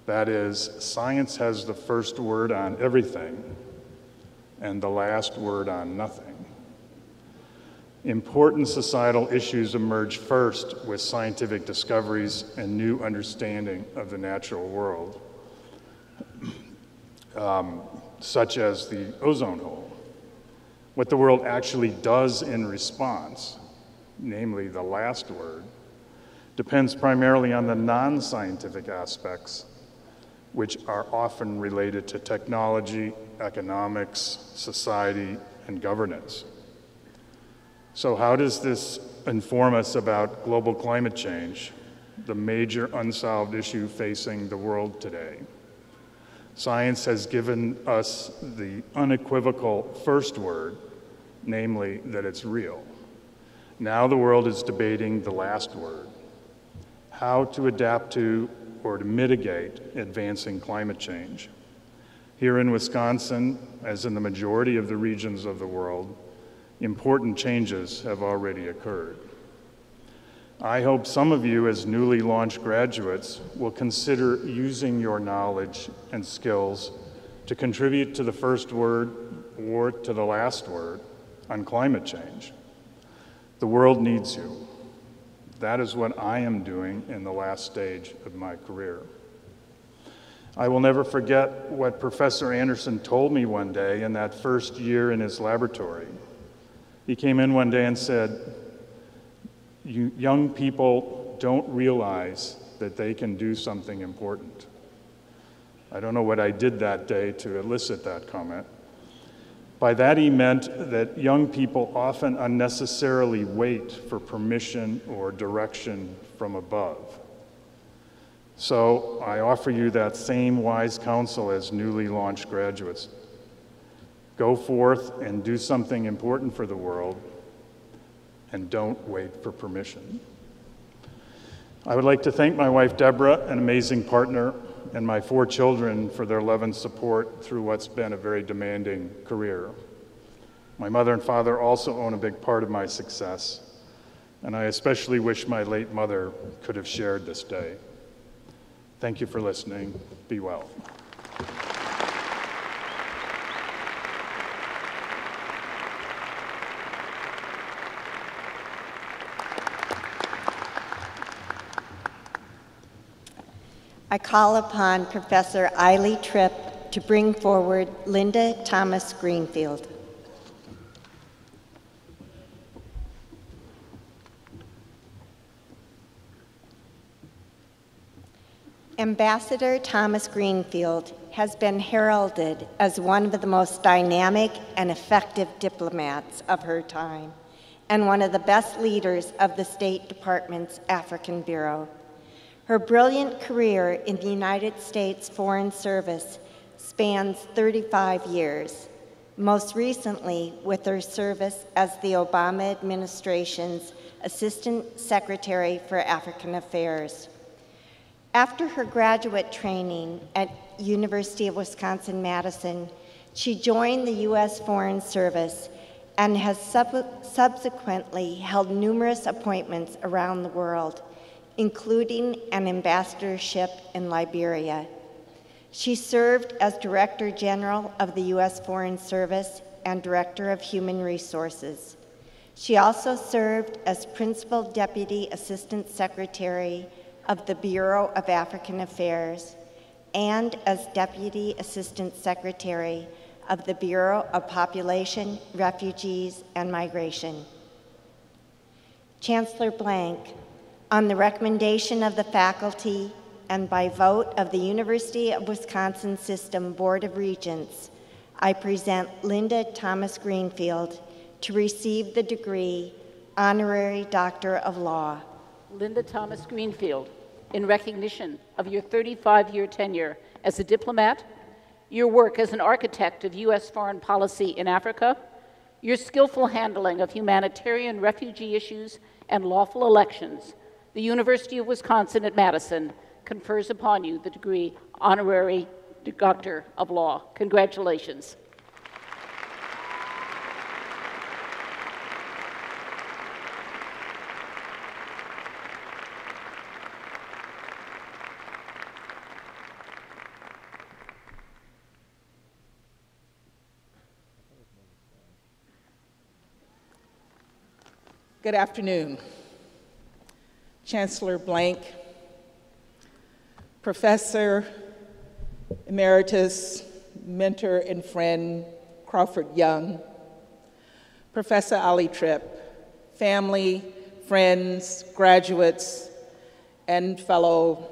That is, science has the first word on everything and the last word on nothing. Important societal issues emerge first with scientific discoveries and new understanding of the natural world, such as the ozone hole. What the world actually does in response, namely the last word, depends primarily on the non-scientific aspects, which are often related to technology, economics, society, and governance. So how does this inform us about global climate change, the major unsolved issue facing the world today? Science has given us the unequivocal first word, namely that it's real. Now the world is debating the last word, how to adapt to or to mitigate advancing climate change. Here in Wisconsin, as in the majority of the regions of the world, important changes have already occurred. I hope some of you, as newly launched graduates, will consider using your knowledge and skills to contribute to the first word or to the last word on climate change. The world needs you. That is what I am doing in the last stage of my career. I will never forget what Professor Anderson told me one day in that first year in his laboratory. He came in one day and said, "You young people don't realize that they can do something important." I don't know what I did that day to elicit that comment. By that he meant that young people often unnecessarily wait for permission or direction from above. So I offer you that same wise counsel as newly launched graduates. Go forth and do something important for the world, and don't wait for permission. I would like to thank my wife, Deborah, an amazing partner, and my 4 children for their love and support through what's been a very demanding career. My mother and father also own a big part of my success, and I especially wish my late mother could have shared this day. Thank you for listening. Be well. I call upon Professor Eiley Tripp to bring forward Linda Thomas Greenfield. Ambassador Thomas Greenfield has been heralded as one of the most dynamic and effective diplomats of her time, and one of the best leaders of the State Department's African Bureau. Her brilliant career in the United States Foreign Service spans 35 years, most recently with her service as the Obama administration's Assistant Secretary for African Affairs. After her graduate training at University of Wisconsin-Madison, she joined the U.S. Foreign Service and has subsequently held numerous appointments around the world, including an ambassadorship in Liberia. She served as Director General of the U.S. Foreign Service and Director of Human Resources. She also served as Principal Deputy Assistant Secretary of the Bureau of African Affairs and as Deputy Assistant Secretary of the Bureau of Population, Refugees, and Migration. Chancellor Blank, on the recommendation of the faculty and by vote of the University of Wisconsin System Board of Regents, I present Linda Thomas Greenfield to receive the degree Honorary Doctor of Law. Linda Thomas Greenfield, in recognition of your 35-year tenure as a diplomat, your work as an architect of U.S. foreign policy in Africa, your skillful handling of humanitarian refugee issues and lawful elections, the University of Wisconsin at Madison confers upon you the degree Honorary Doctor of Law. Congratulations. Good afternoon. Chancellor Blank, Professor Emeritus, mentor and friend Crawford Young, Professor Ali Tripp, family, friends, graduates, and fellow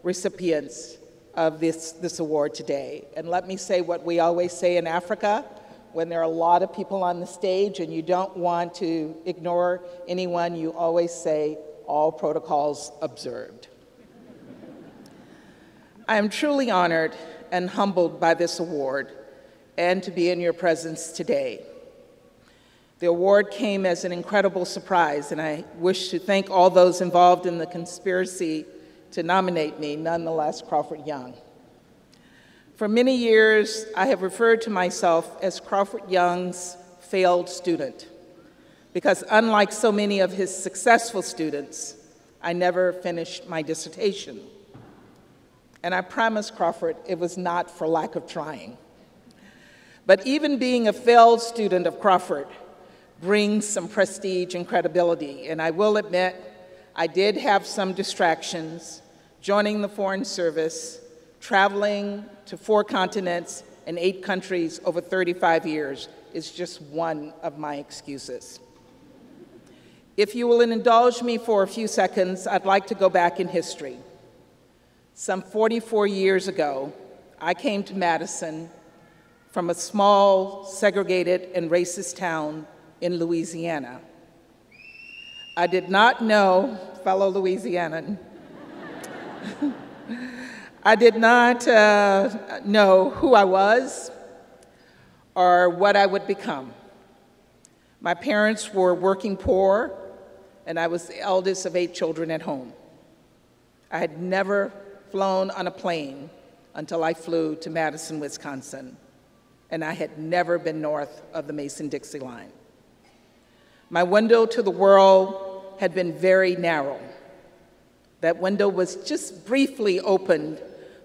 recipients of this award today. And let me say what we always say in Africa, when there are a lot of people on the stage and you don't want to ignore anyone, you always say, all protocols observed. I am truly honored and humbled by this award and to be in your presence today. The award came as an incredible surprise, and I wish to thank all those involved in the conspiracy to nominate me, nonetheless Crawford Young. For many years, I have referred to myself as Crawford Young's failed student, because unlike so many of his successful students, I never finished my dissertation. And I promise Crawford it was not for lack of trying. But even being a failed student of Crawford brings some prestige and credibility, and I will admit I did have some distractions, joining the Foreign Service, traveling to 4 continents and 8 countries over 35 years is just one of my excuses. If you will indulge me for a few seconds, I'd like to go back in history. Some 44 years ago, I came to Madison from a small, segregated, and racist town in Louisiana. I did not know, fellow Louisianan, I did not know who I was or what I would become. My parents were working poor, and I was the eldest of 8 children at home. I had never flown on a plane until I flew to Madison, Wisconsin, and I had never been north of the Mason-Dixie line. My window to the world had been very narrow. That window was just briefly opened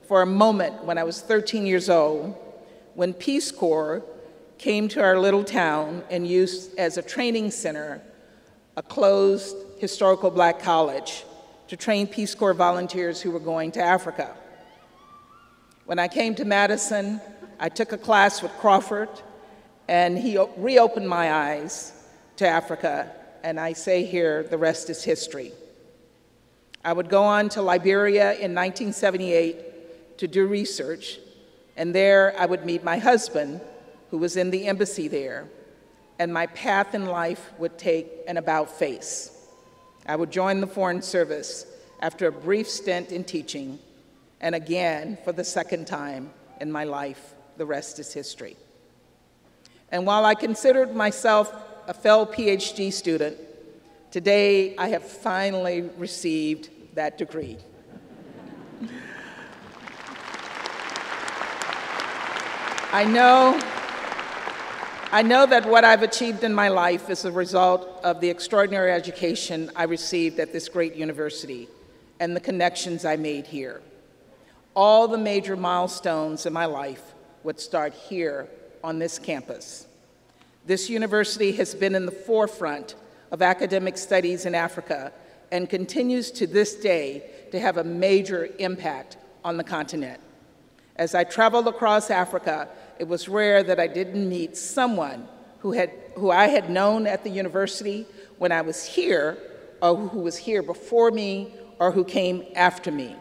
for a moment when I was 13 years old, when Peace Corps came to our little town and used as a training center a closed historical black college to train Peace Corps volunteers who were going to Africa. When I came to Madison, I took a class with Crawford, and he reopened my eyes to Africa, and I say here, the rest is history. I would go on to Liberia in 1978 to do research, and there I would meet my husband, who was in the embassy there, and my path in life would take an about-face. I would join the Foreign Service after a brief stint in teaching, and again, for the second time in my life, the rest is history. And while I considered myself a failed PhD student, today I have finally received that degree. I know that what I've achieved in my life is a result of the extraordinary education I received at this great university and the connections I made here. All the major milestones in my life would start here on this campus. This university has been in the forefront of academic studies in Africa and continues to this day to have a major impact on the continent. As I traveled across Africa, it was rare that I didn't meet someone who I had known at the university when I was here, or who was here before me, or who came after me,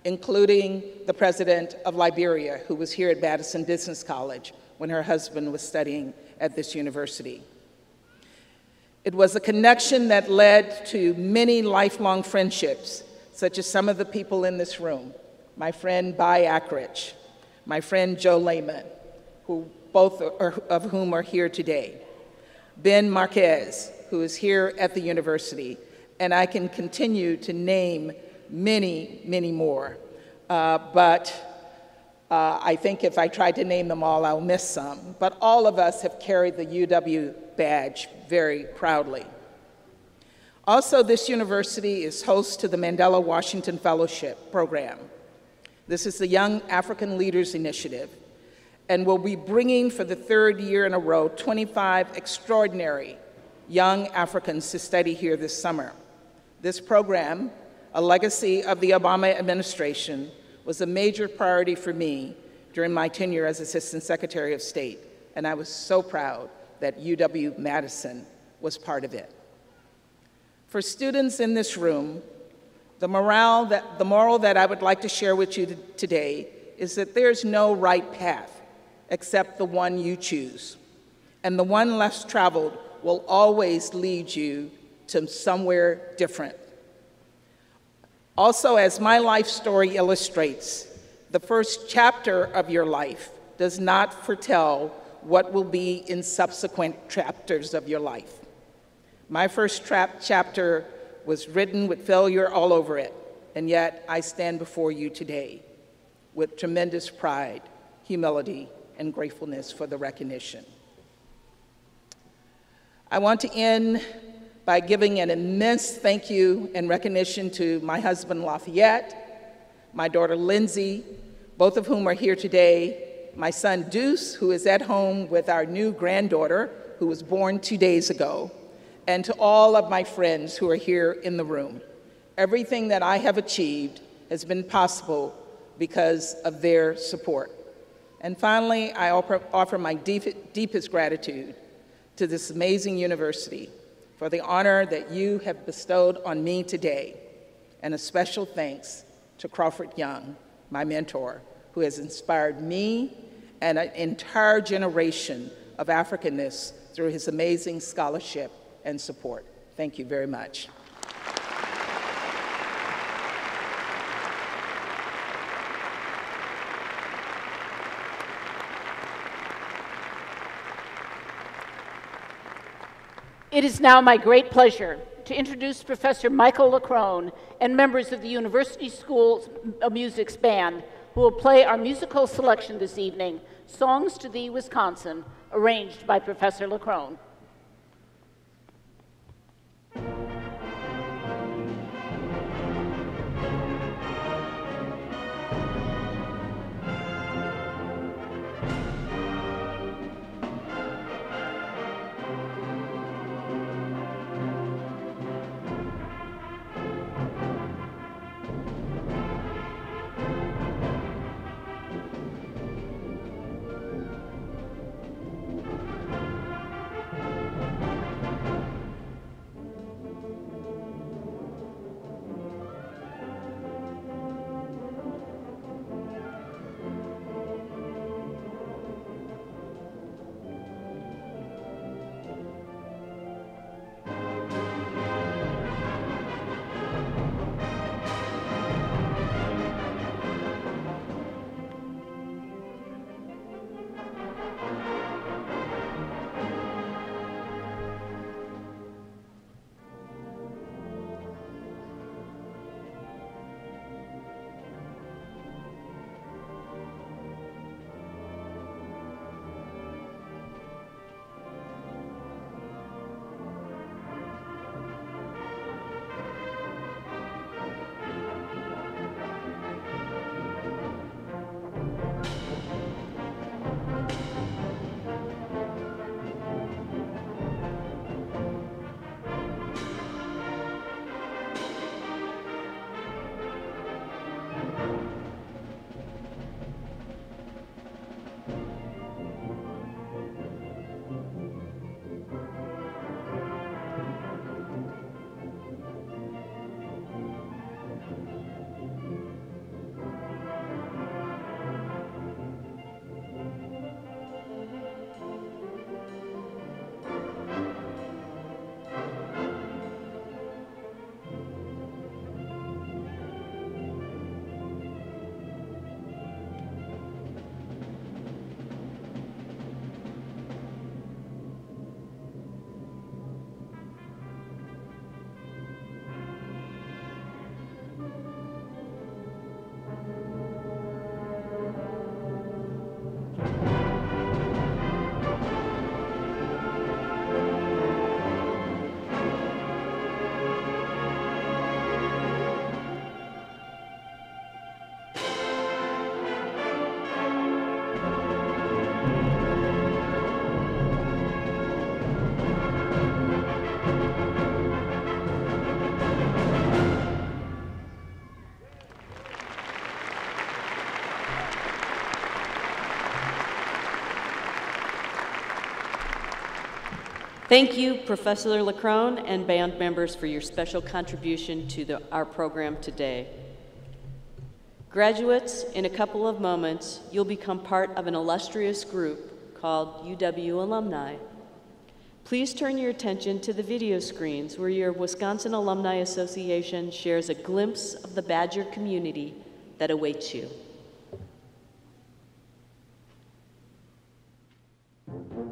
including the president of Liberia, who was here at Madison Business College when her husband was studying at this university. It was a connection that led to many lifelong friendships, such as some of the people in this room, my friend Bai Akrich, my friend Joe Lehman, who both of whom are here today, Ben Marquez, who is here at the university, and I can continue to name many, many more. But I think if I tried to name them all, I'll miss some. But all of us have carried the UW badge very proudly. Also, this university is host to the Mandela Washington Fellowship Program. This is the Young African Leaders Initiative, and will be bringing for the 3rd year in a row 25 extraordinary young Africans to study here this summer. This program, a legacy of the Obama administration, was a major priority for me during my tenure as Assistant Secretary of State, and I was so proud that UW-Madison was part of it. For students in this room, the moral that I would like to share with you today is that there's no right path except the one you choose, and the one less traveled will always lead you to somewhere different. Also, as my life story illustrates, the first chapter of your life does not foretell what will be in subsequent chapters of your life. My first chapter was written with failure all over it, and yet I stand before you today with tremendous pride, humility, and gratefulness for the recognition. I want to end by giving an immense thank you and recognition to my husband, Lafayette, my daughter, Lindsay, both of whom are here today, my son, Deuce, who is at home with our new granddaughter, who was born 2 days ago, and to all of my friends who are here in the room. Everything that I have achieved has been possible because of their support. And finally, I offer my deepest gratitude to this amazing university for the honor that you have bestowed on me today, and a special thanks to Crawford Young, my mentor, who has inspired me and an entire generation of Africanists through his amazing scholarship and support. Thank you very much. It is now my great pleasure to introduce Professor Michael Leckrone and members of the University School of Music's band, who will play our musical selection this evening, Songs to Thee, Wisconsin, arranged by Professor Leckrone. Thank you, Professor Leckrone and band members, for your special contribution to our program today. Graduates, in a couple of moments, you'll become part of an illustrious group called UW Alumni. Please turn your attention to the video screens where your Wisconsin Alumni Association shares a glimpse of the Badger community that awaits you.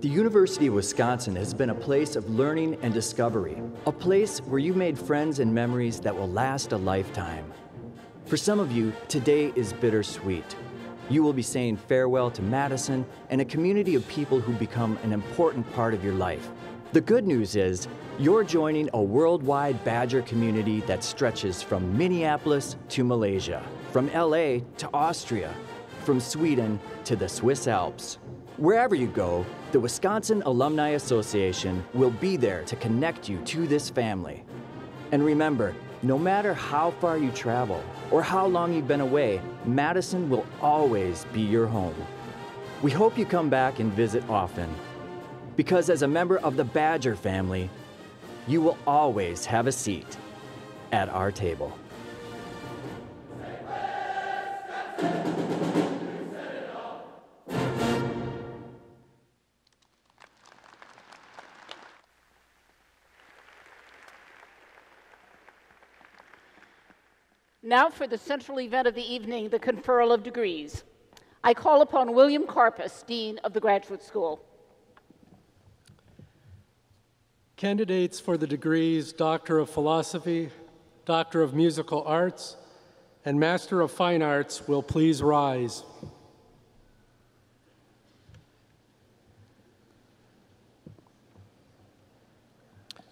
The University of Wisconsin has been a place of learning and discovery, a place where you've made friends and memories that will last a lifetime. For some of you, today is bittersweet. You will be saying farewell to Madison and a community of people who become an important part of your life. The good news is, you're joining a worldwide Badger community that stretches from Minneapolis to Malaysia, from LA to Austria, from Sweden to the Swiss Alps. Wherever you go, the Wisconsin Alumni Association will be there to connect you to this family. And remember, no matter how far you travel or how long you've been away, Madison will always be your home. We hope you come back and visit often, because as a member of the Badger family, you will always have a seat at our table. Now for the central event of the evening, the conferral of degrees. I call upon William Karpus, Dean of the Graduate School. Candidates for the degrees Doctor of Philosophy, Doctor of Musical Arts, and Master of Fine Arts will please rise.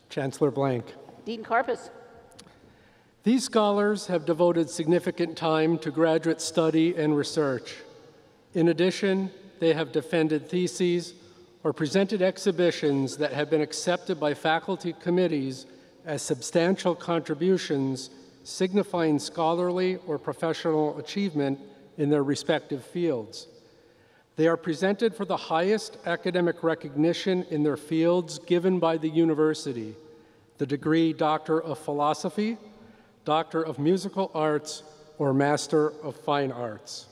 Chancellor Blank. Dean Karpus. These scholars have devoted significant time to graduate study and research. In addition, they have defended theses or presented exhibitions that have been accepted by faculty committees as substantial contributions signifying scholarly or professional achievement in their respective fields. They are presented for the highest academic recognition in their fields given by the university, the degree Doctor of Philosophy, Doctor of Musical Arts, or Master of Fine Arts.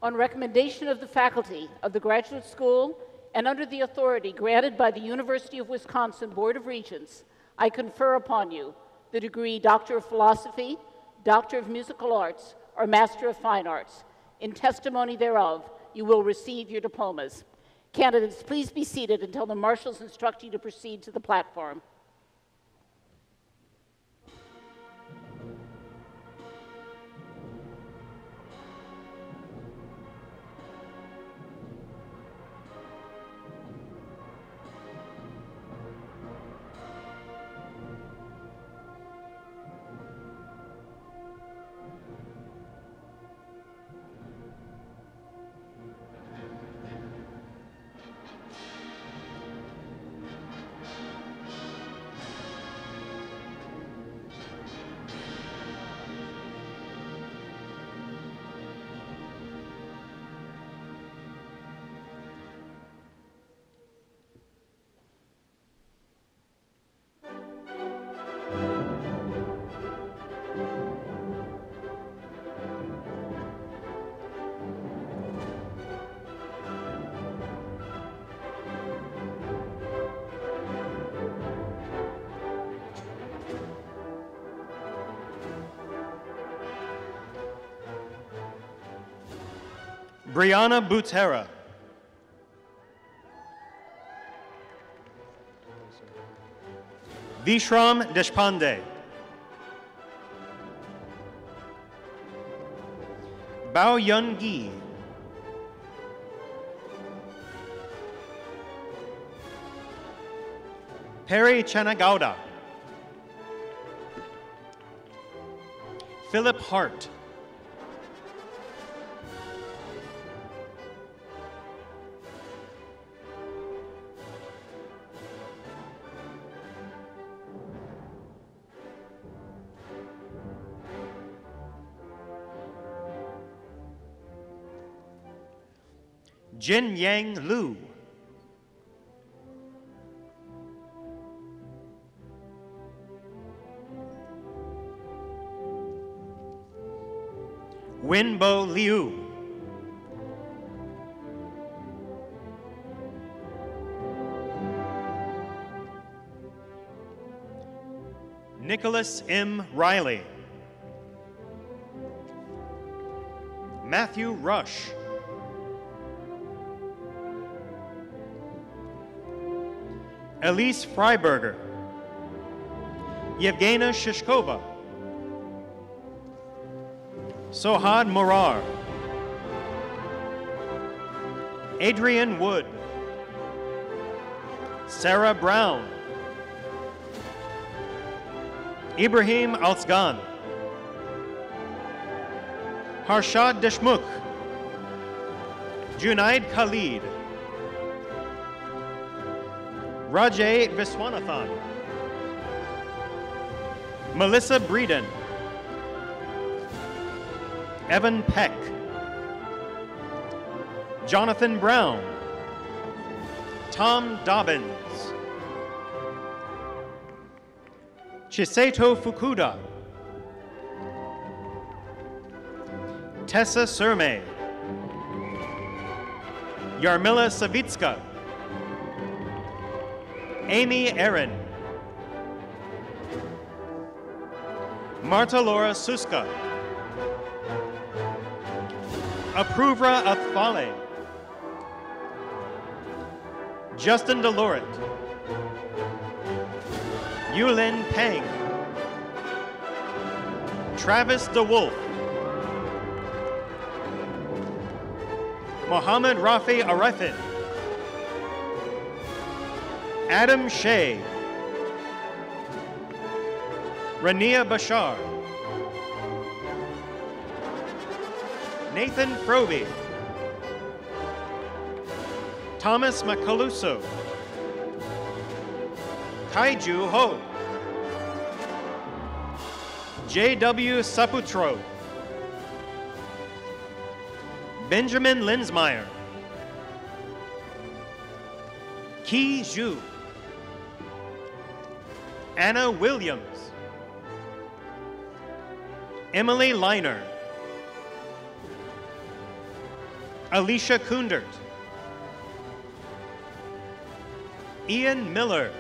On recommendation of the faculty of the Graduate School and under the authority granted by the University of Wisconsin Board of Regents, I confer upon you the degree Doctor of Philosophy, Doctor of Musical Arts, or Master of Fine Arts. In testimony thereof, you will receive your diplomas. Candidates, please be seated until the marshals instruct you to proceed to the platform. Brianna Butera. Vishram Deshpande. Bao Yun Gi. Perry Chanagauda. Philip Hart. Jin Yang Liu. Winbo Liu. Nicholas M. Riley. Matthew Rush. Elise Freiberger. Yevgena Shishkova. Sohad Morar. Adrian Wood. Sarah Brown. Ibrahim Alsgan. Harshad Deshmukh. Junaid Khalid. Rajay Viswanathan. Melissa Breeden. Evan Peck. Jonathan Brown. Tom Dobbins. Chisato Fukuda. Tessa Surmay. Yarmila Savitska. Amy Aaron. Marta Laura Suska. Aprovra Athfale. Justin Deloret. Yulin Peng. Travis DeWolf. Mohammed Rafi Arefin. Adam Shea. Rania Bashar. Nathan Froby. Thomas Macaluso. Kaiju Ho. J.W. Saputro. Benjamin Linsmeyer. Ki Zhu. Anna Williams. Emily Liner. Alicia Kundert. Ian Miller.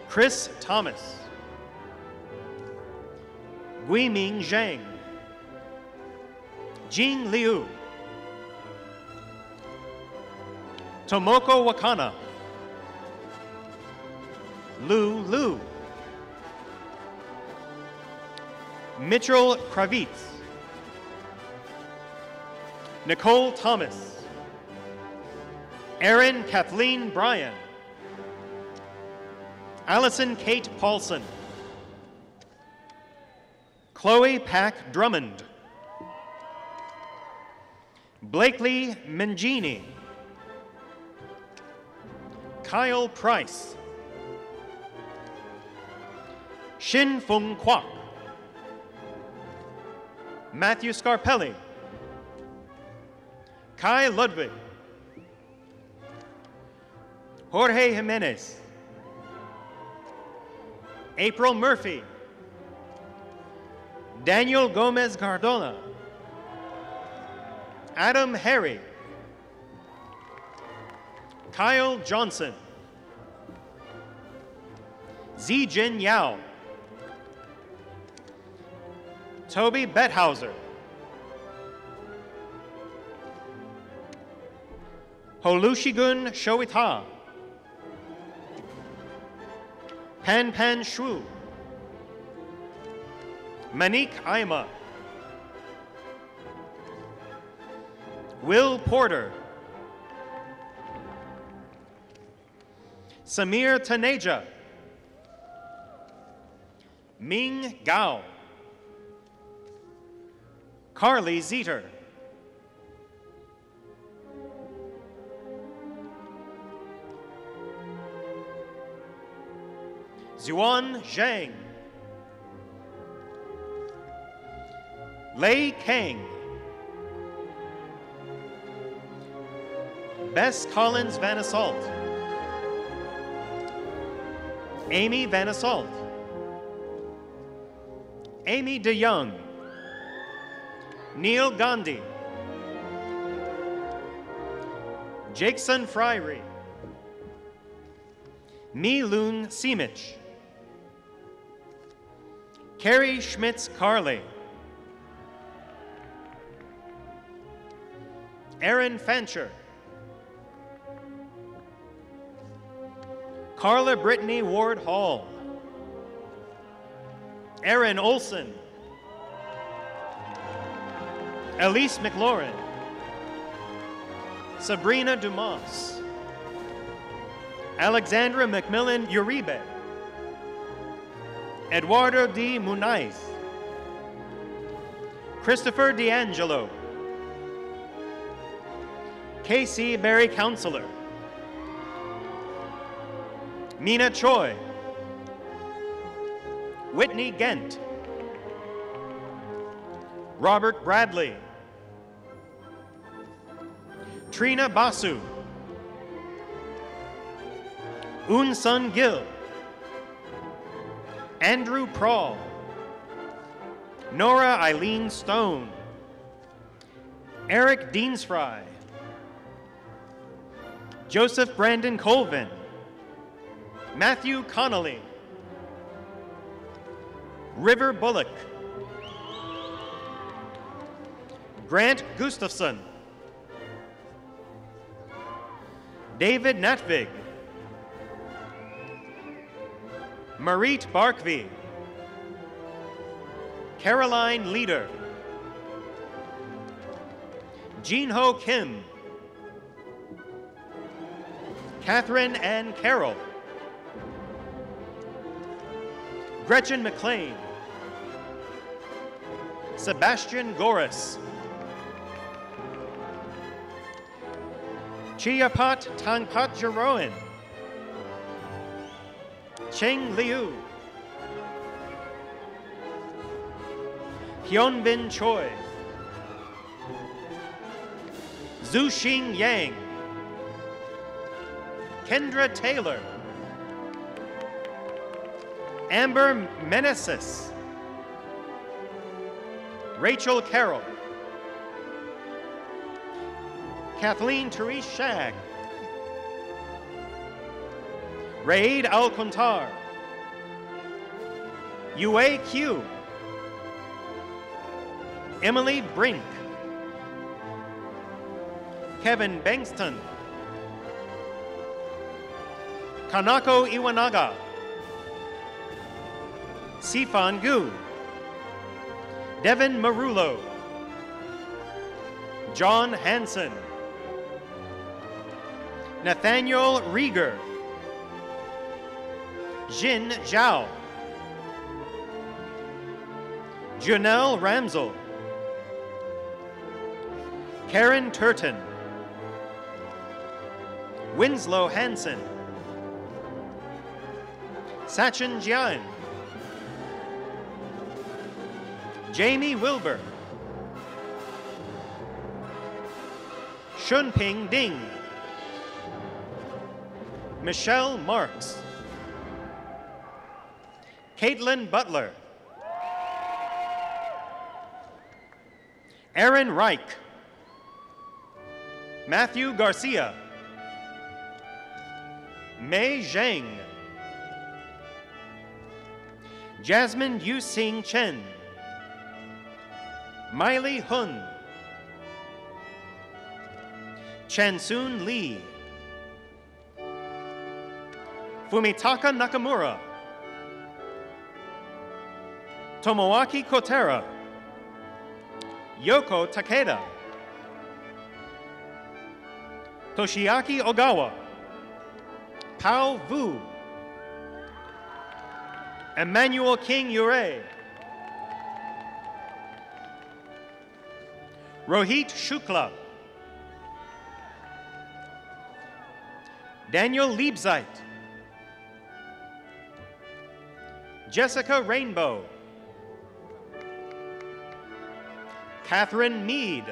Chris Thomas. Guiming Zhang. Jing Liu. Tomoko Wakana. Lu Lu. Mitchell Kravitz. Nicole Thomas. Erin Kathleen Bryan. Allison Kate Paulson. Chloe Pack Drummond. Blakely Mangini. Kyle Price. Shin Fung Kwok. Matthew Scarpelli. Kai Ludwig. Jorge Jimenez. April Murphy. Daniel Gomez Cardona. Adam Harry. Kyle Johnson. Zijin Yao. Toby Bethauser. Holushigun Showita. Pan Pan Shu. Manik Aima. Will Porter. Samir Taneja. Ming Gao. Carly Zeter. Zuan Zhang. Lei Kang. Bess Collins Van Assault. Amy Van Assault. Amy DeYoung. Neil Gandhi, Jackson Fryrie, Mi-Loon Simich, Carrie Schmitz-Carley, Erin Fancher, Carla Brittany Ward Hall, Erin Olson, Elise McLaurin, Sabrina Dumas, Alexandra McMillan Uribe, Eduardo D. Muniz, Christopher D'Angelo, Casey Barry Counselor, Mina Choi, Whitney Gent, Robert Bradley, Trina Basu, Un Sun Gil, Andrew Prawl, Nora Eileen Stone, Eric Deansfry, Joseph Brandon Colvin, Matthew Connolly, River Bullock, Grant Gustafson, David Natvig, Marit Barkvi, Caroline Leader, Jean-Ho Kim, Catherine Ann Carroll, Gretchen McLean, Sebastian Goris, Chiapat Tangpat Jeroen, Cheng Liu, Hyunbin Choi, Zuxing Yang, Kendra Taylor, Amber Meneses, Rachel Carroll, Kathleen Therese Shag, Raid Al-Kuntar, Yue Q, Emily Brink, Kevin Bankston, Kanako Iwanaga, Sifan Gu, Devin Marulo, John Hansen, Nathaniel Rieger, Jin Zhao, Janelle Ramsel, Karen Turton, Winslow Hansen, Sachin Jian, Jamie Wilbur, Shunping Ding, Michelle Marks, Caitlin Butler, Aaron Reich, Matthew Garcia, Mei Zhang, Jasmine Yu-Sing Chen, Miley Hun, Chansoon Lee, Fumitaka Nakamura, Tomoaki Kotera, Yoko Takeda, Toshiaki Ogawa, Pao Vu, Emmanuel King Ure, Rohit Shukla, Daniel Liebzeit, Jessica Rainbow, Catherine Mead,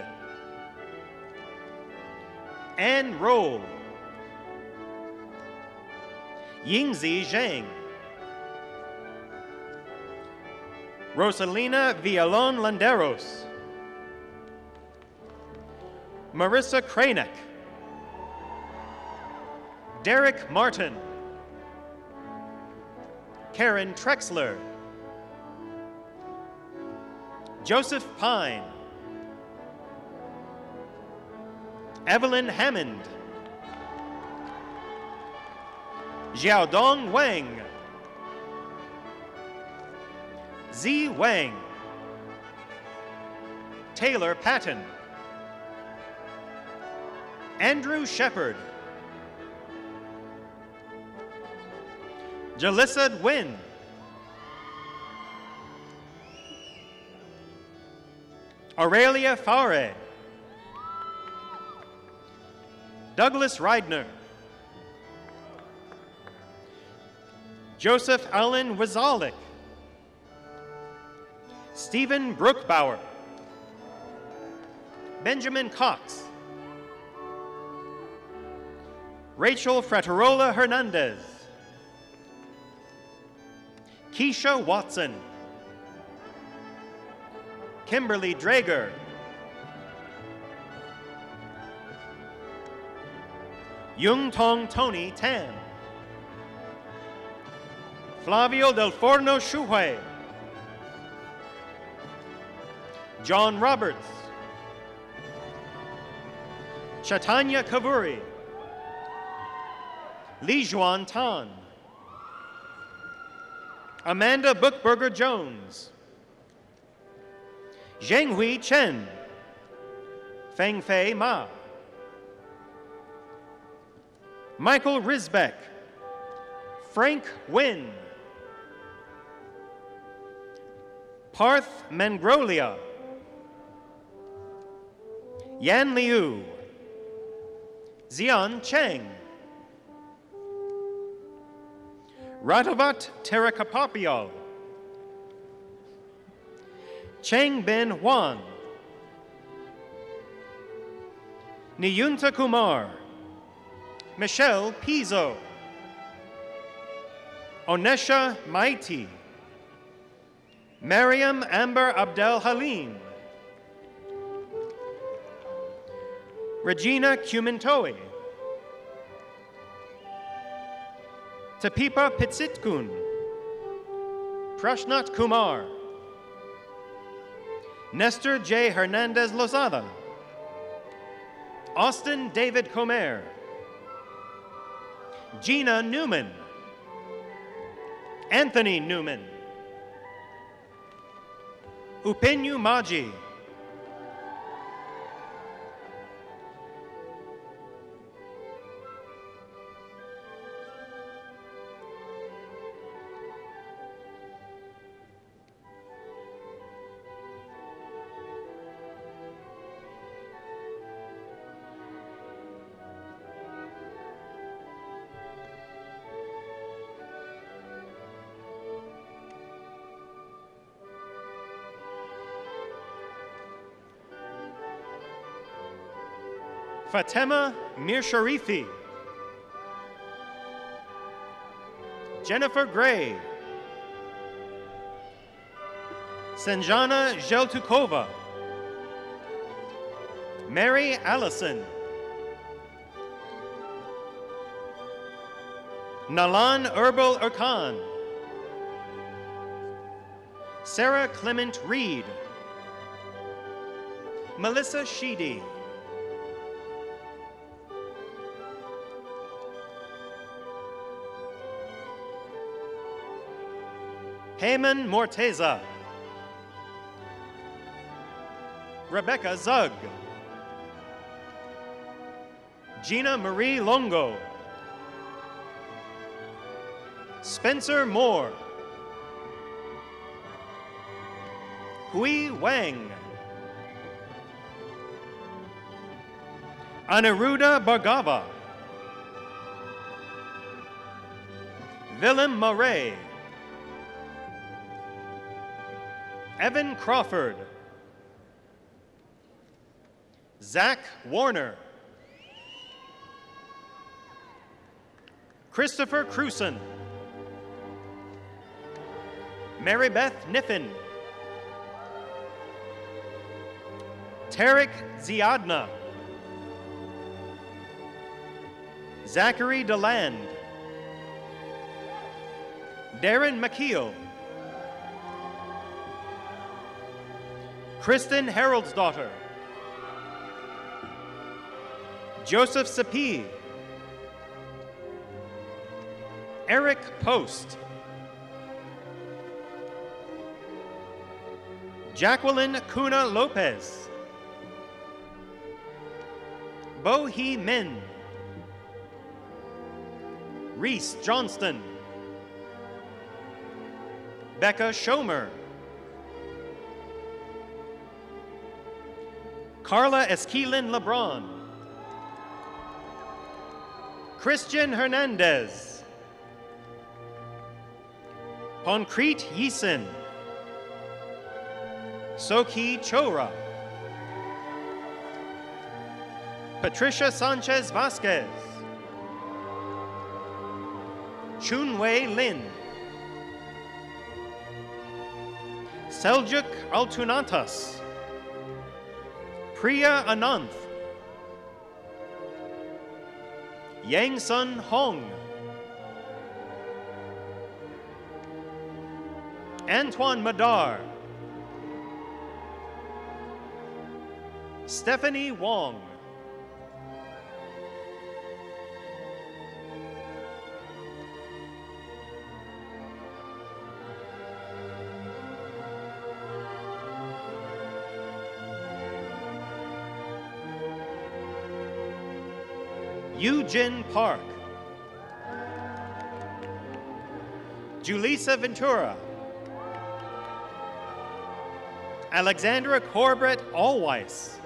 Anne Roll, Yingzi Zhang, Rosalina Villalon Landeros, Marissa Kranick, Derek Martin, Karen Trexler, Joseph Pine, Evelyn Hammond, Xiaodong Wang, Zi Wang, Taylor Patton, Andrew Shepard, Jalissa Nguyen, Aurelia Faure, Douglas Reidner, Joseph Allen Wazalik, Stephen Brookbauer, Benjamin Cox, Rachel Fraterola Hernandez, Keisha Watson, Kimberly Drager, Yung Tong Tony Tan, Flavio Del Forno Shuhui, John Roberts, Chaitanya Kavuri, Li Juan Tan, Amanda Bookberger Jones, Zhenghui Chen, Fengfei Ma, Michael Risbeck, Frank Wynn, Parth Mangrolia, Yan Liu, Xian Cheng, Radhavat Terakapapial, Cheng Ben Huan, Niyunta Kumar, Michelle Pizzo, Onesha Maiti, Mariam Amber Abdel Halim, Regina Kumintoe, Tapipa Pitsitkun, Prashnat Kumar, Nestor J. Hernandez Lozada, Austin David Comer, Gina Newman, Anthony Newman, Upenyu Maji, Fatema Mirsharifi, Jennifer Gray, Sanjana Zheltukova, Mary Allison, Nalan Herbal Erkan, Sarah Clement Reed, Melissa Sheedy, Heyman Morteza, Rebecca Zug, Gina Marie Longo, Spencer Moore, Hui Wang, Aniruddha Bhargava, Willem Murray, Evan Crawford, Zach Warner, Christopher Cruson, Mary Beth Niffin, Tarek Ziadna, Zachary DeLand, Darren McKeel, Kristen Harold's-daughter, Joseph Sapee, Eric Post, Jacqueline Cuna Lopez, Bo Hee Min, Reese Johnston, Becca Schomer, Carla Esquilin LeBron, Christian Hernandez, Poncrete Yisen, Soki Chora, Patricia Sanchez Vasquez, Chunwei Lin, Seljuk Altunatas, Priya Ananth, Yang Sun Hong, Antoine Madar, Stephanie Wong, Eugene Park, Julissa Ventura, Alexandra Corbett Allweiss,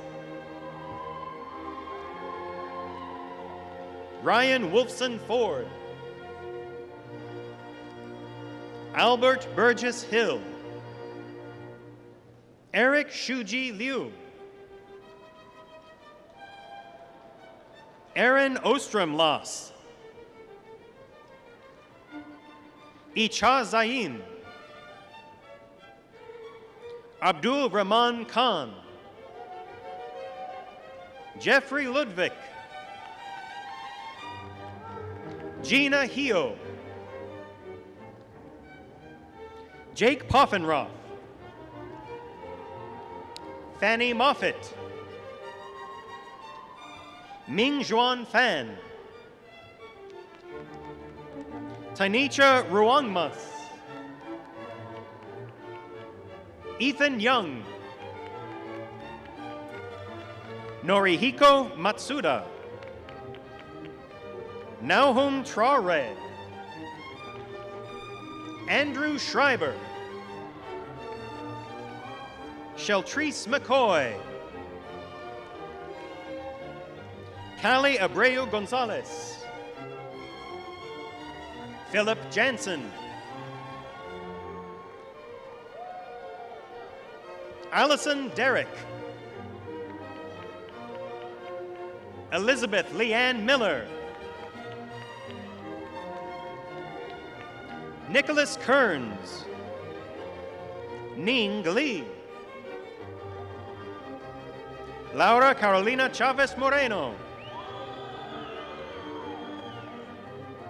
Ryan Wolfson Ford, Albert Burgess Hill, Eric Shuji Liu, Aaron Ostrom Loss, Icha Zain, Abdul Rahman Khan, Jeffrey Ludwig, Gina Hio, Jake Poffenroth, Fanny Moffitt, Ming Juan Fan, Tanisha Ruangmas, Ethan Young, Norihiko Matsuda, Nahum Traore, Andrew Schreiber, Sheltrice McCoy, Callie Abreu Gonzalez, Philip Jansen, Allison Derrick, Elizabeth Leanne Miller, Nicholas Kearns, Ning Li, Laura Carolina Chavez Moreno,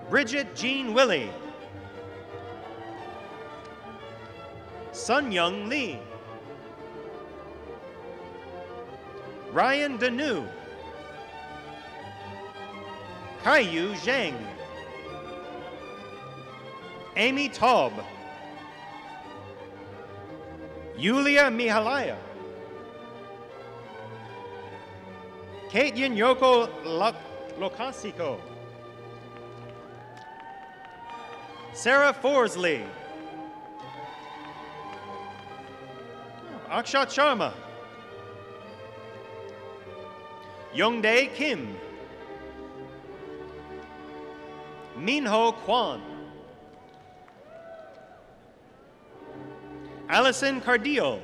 Bridget Jean Willie, Sun Young Lee, Ryan Danu, Kaiyu Zhang, Amy Taub, Yulia Mihalaya, Kate Yoko Lokasiko, Sarah Forsley, Akshat Sharma, Youngdae Kim, Minho Kwan, Allison Cardio,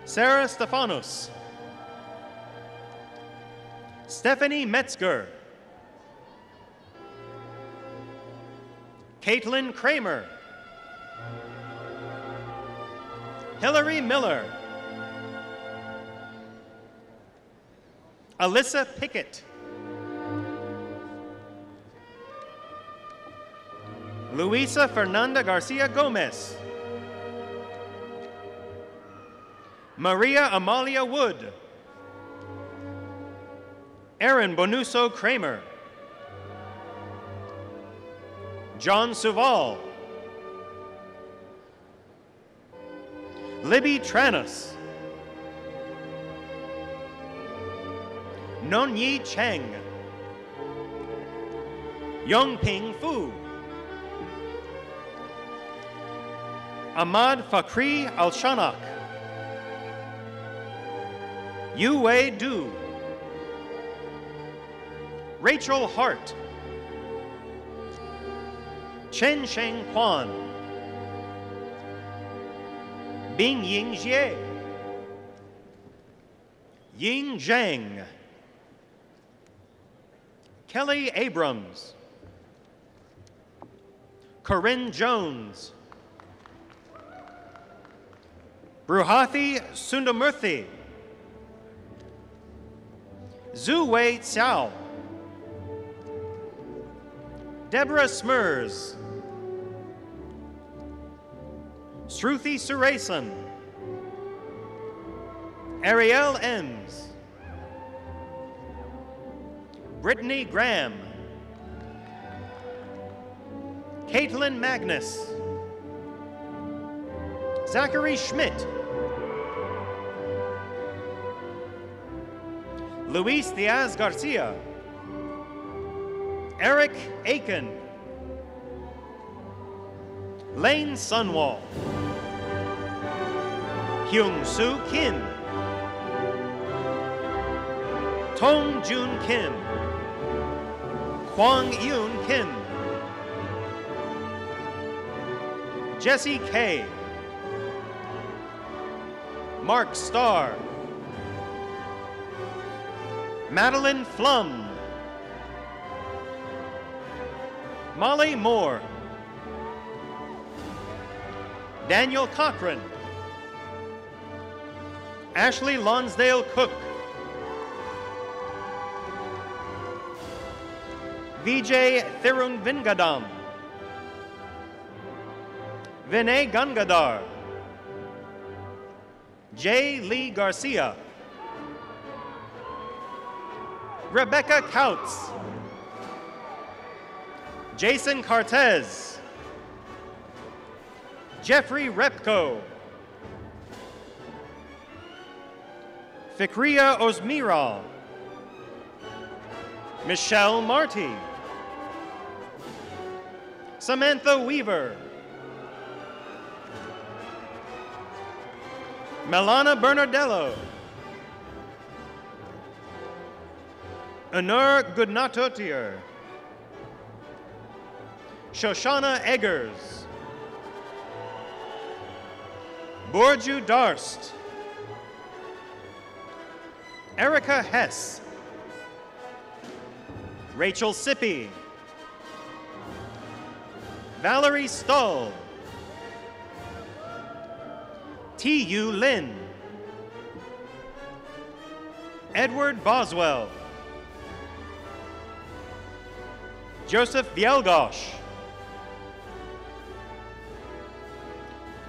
Sarah Stefanos, Stephanie Metzger, Caitlin Kramer, Hillary Miller, Alyssa Pickett. Luisa Fernanda Garcia Gomez. Maria Amalia Wood. Aaron Bonuso Kramer. John Suval. Libby Tranos. Nonyi Cheng. Yongping Fu. Ahmad Fakhri Al-Shanak. Yue Du. Rachel Hart. Chen Sheng Quan. Bing Ying Jie. Ying Zhang. Kelly Abrams. Corinne Jones. Bruhathi Sundamurthy. Zhu Wei Xiao. Deborah Smurs. Shruti Suresan. Ariel Ems. Brittany Graham. Caitlin Magnus. Zachary Schmidt. Luis Diaz Garcia. Eric Aiken. Lane Sunwall. Hyung Soo Kim. Tong Jun Kim. Kwang Yoon Kim. Jesse K. Mark Starr. Madeline Flum. Molly Moore. Daniel Cochran. Ashley Lonsdale Cook. Vijay Thirunvingadam. Vinay Gangadhar. J. Lee Garcia. Rebecca Kautz. Jason Cartez. Jeffrey Repko. Fikriya Osmiral. Michelle Marty. Samantha Weaver. Melana Bernardello. Anur Goodnatotier. Shoshana Eggers. Borju Darst. Erica Hess. Rachel Sippy. Valerie Stoll. T.U. Lin. Edward Boswell. Joseph Vielgosh.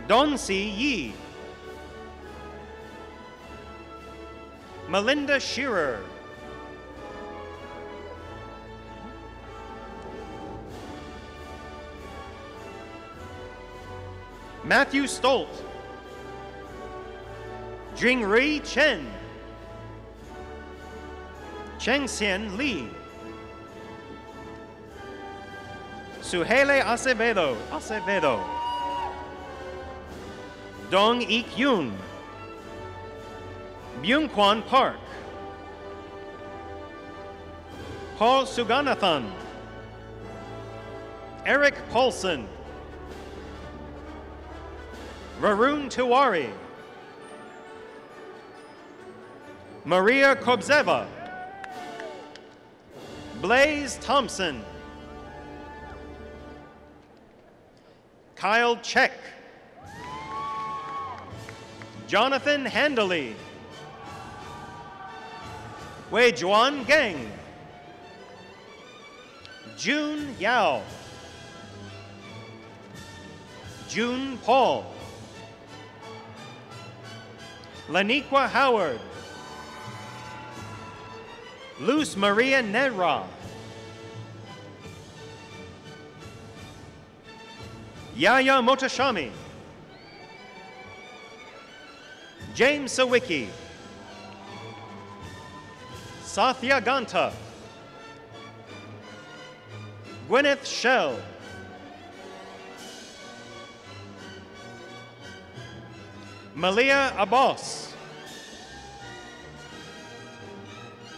Don C. Yi. Melinda Shearer. Matthew Stolt. Jingri Chen. Chengxian Li. Suhele Acevedo. Dong Ik Yoon. Byung-Kwan Park. Paul Suganathan. Eric Paulson. Varun Tiwari. Maria Kobzeva. Blaze Thompson. Kyle Check. Jonathan Handley. Wei Juan Geng. June Yao. June Paul. Laniqua Howard. Luz Maria Nerra. Yaya Motashami. James Sawicki. Sathya Ganta. Gwyneth Shell. Malia Abbas.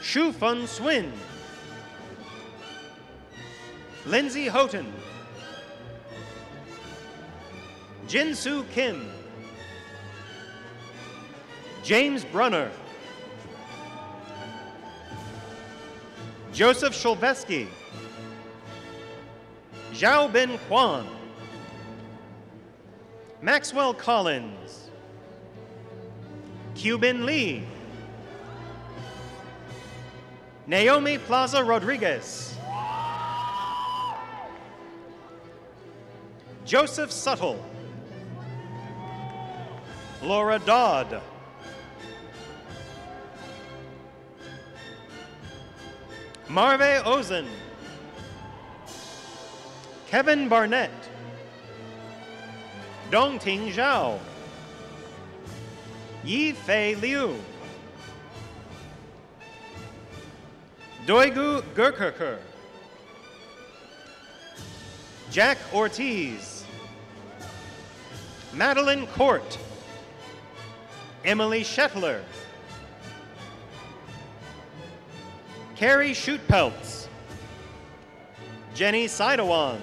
Shu Fun Swin. Lindsay Houghton. Jinsu Kim. James Brunner. Joseph Shulvesky. Zhao Bin Kwan. Maxwell Collins. Cuban Lee. Naomi Plaza Rodriguez. Joseph Suttle. Laura Dodd. Marve Ozen. Kevin Barnett. Dongting Zhao. Yi Fei Liu. Doigu Gurkerker. Jack Ortiz. Madeline Court. Emily Shetler. Carrie Shootpelts. Jenny Sidewand.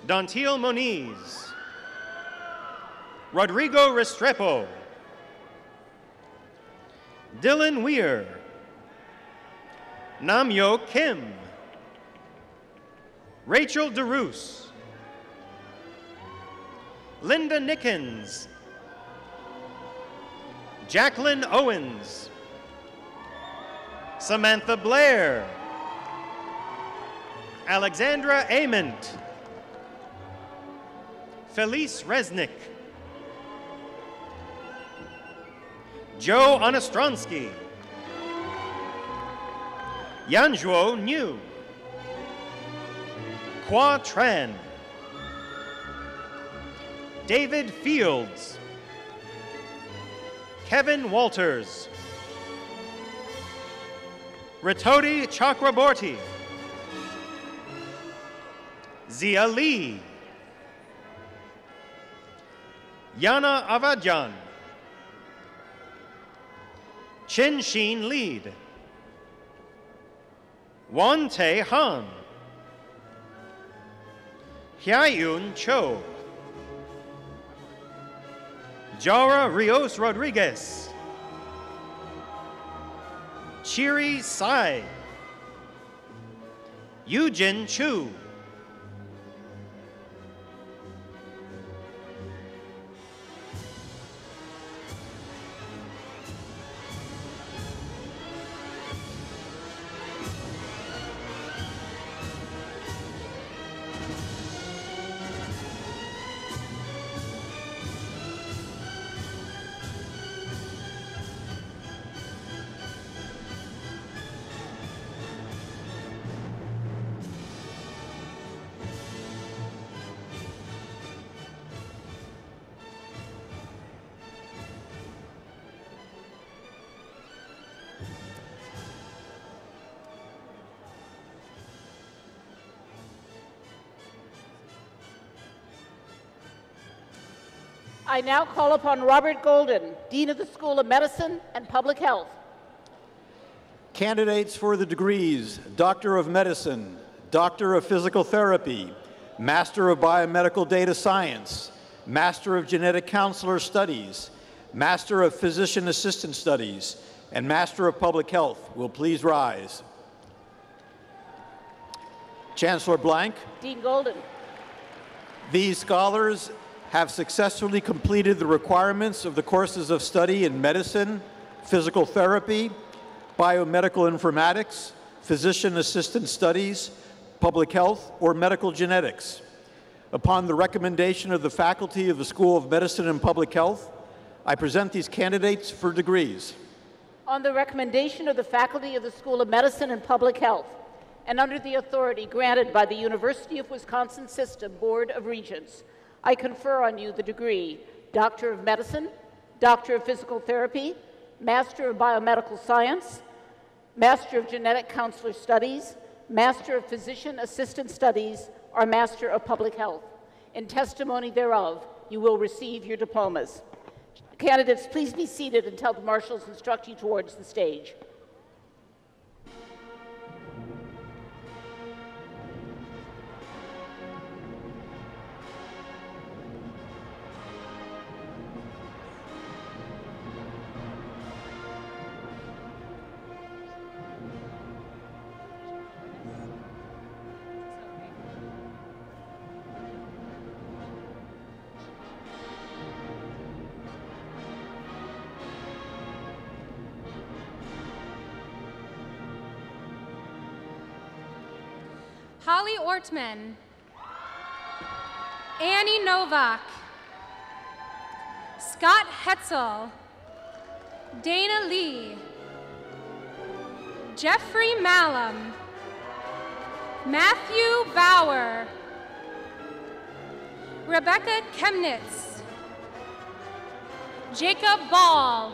Dantil Moniz. Rodrigo Restrepo. Dylan Weir. Namyo Kim. Rachel DeRoos. Linda Nickens. Jacqueline Owens. Samantha Blair. Alexandra Ament. Felice Resnick. Joe Onostronsky. Yanzhuo Niu. Qua Tran. David Fields. Kevin Walters. Ritoti Chakraborty. Zia Lee. Yana Avadjan. Chin Shin Lead. Wan Tae Han. Hyayun Cho. Jara Rios Rodriguez. Chiri Sai. Yujin Chu. I now call upon Robert Golden, Dean of the School of Medicine and Public Health. Candidates for the degrees Doctor of Medicine, Doctor of Physical Therapy, Master of Biomedical Data Science, Master of Genetic Counselor Studies, Master of Physician Assistant Studies, and Master of Public Health will please rise. Chancellor Blank. Dean Golden. These scholars have successfully completed the requirements of the courses of study in medicine, physical therapy, biomedical informatics, physician assistant studies, public health, or medical genetics. Upon the recommendation of the faculty of the School of Medicine and Public Health, I present these candidates for degrees. On the recommendation of the faculty of the School of Medicine and Public Health, and under the authority granted by the University of Wisconsin System Board of Regents, I confer on you the degree Doctor of Medicine, Doctor of Physical Therapy, Master of Biomedical Science, Master of Genetic Counselor Studies, Master of Physician Assistant Studies, or Master of Public Health. In testimony thereof, you will receive your diplomas. Candidates, please be seated until the marshals instruct you towards the stage. Holly Ortman, Annie Novak, Scott Hetzel, Dana Lee, Jeffrey Malum, Matthew Bauer, Rebecca Chemnitz, Jacob Ball,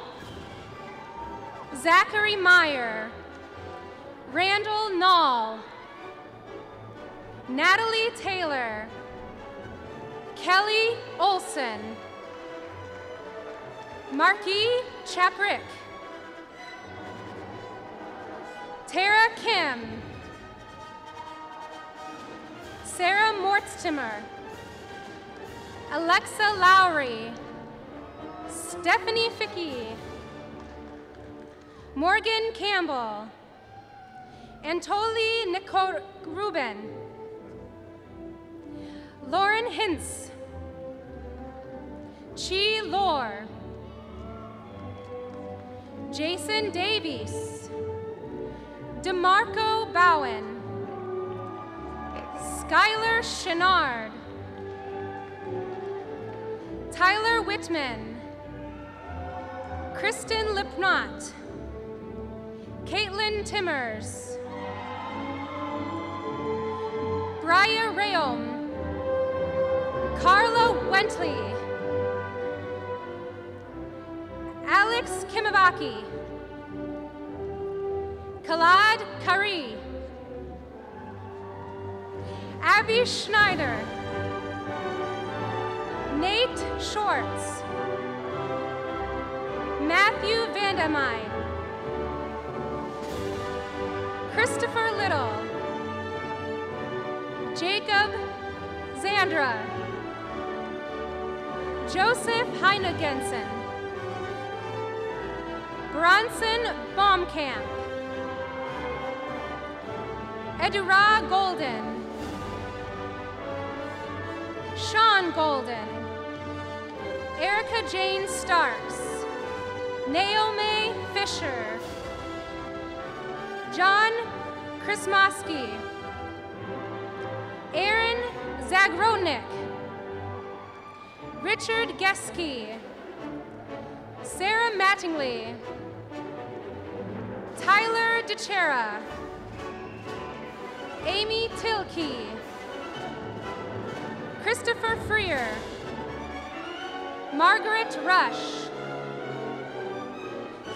Zachary Meyer, Randall Nall, Natalie Taylor, Kelly Olson, Marquis Chaprick, Tara Kim, Sarah Mortstimer, Alexa Lowry, Stephanie Fickey, Morgan Campbell, Antoli Ruben, Lauren Hintz, Chi Lore, Jason Davies, DeMarco Bowen, Skylar Chenard, Tyler Whitman, Kristen Lipnot, Caitlin Timmers, Briar Rayom, Carla Wentley, Alex Kimabaki, Khalad Kari, Abby Schneider, Nate Schwartz, Matthew Vandemine, Christopher Little, Jacob Zandra, Joseph Heinegensen, Bronson Baumkamp, Edura Golden, Sean Golden, Erica Jane Starks, Naomi Fisher, John Krismoski, Aaron Zagrodnik, Richard Geske, Sarah Mattingly, Tyler DeChera, Amy Tilkey, Christopher Freer, Margaret Rush,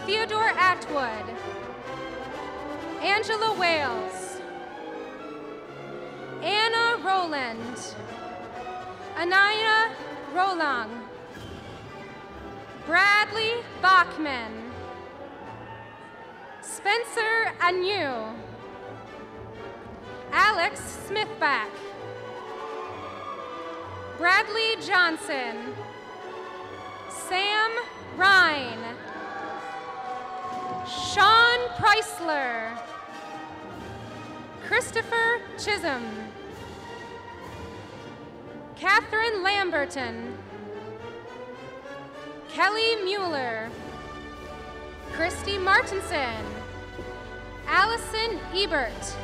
Theodore Atwood, Angela Wales, Anna Rowland, Anaya Rolang, Bradley Bachman, Spencer Anu, Alex Smithback, Bradley Johnson, Sam Rhine, Sean Preisler, Christopher Chisholm, Catherine Lamberton, Kelly Mueller, Christy Martinson, Allison Ebert,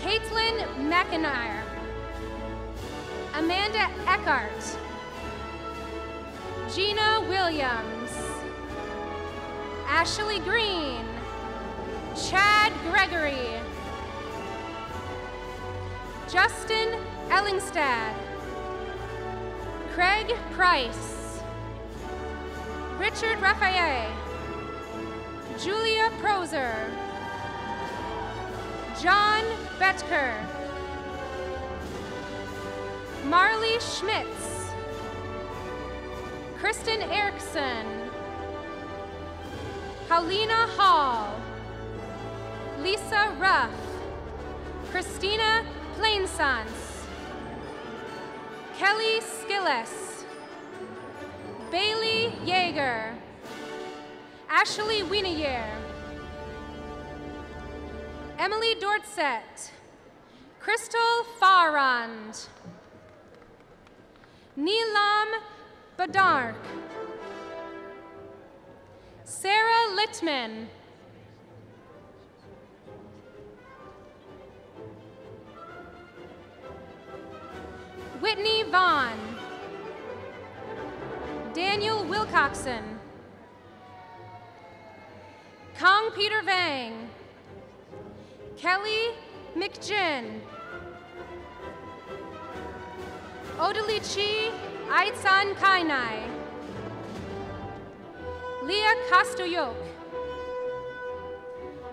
Caitlin McIntyre, Amanda Eckhart, Gina Williams, Ashley Green, Chad Gregory, Justin Ellingstad, Craig Price, Richard Raphael, Julia Proser, John Betker, Marley Schmitz, Kristen Erickson, Paulina Hall, Lisa Ruff, Christina Plainsons, Kelly Skilles, Bailey Yeager, Ashley Wieneyer, Emily Dorset, Crystal Farrand, Neelam Badark, Sarah Littman, Whitney Vaughn, Daniel Wilcoxon, Kong Peter Vang, Kelly McGinn, Odalichi Aitsan Kainai, Leah Kostoyok,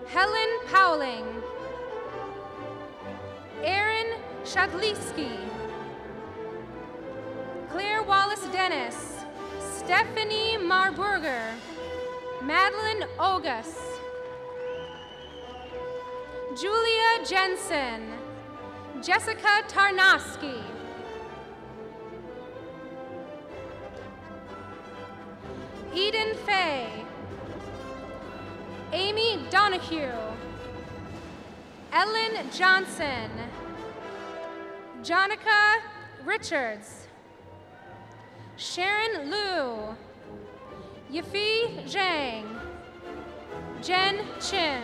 Helen Powling, Aaron Shadliski, Claire Wallace Dennis, Stephanie Marburger, Madeline Ogus, Julia Jensen, Jessica Tarnowski, Eden Fay, Amy Donahue, Ellen Johnson, Jonica Richards, Sharon Liu, Yifi Zhang, Jen Chin.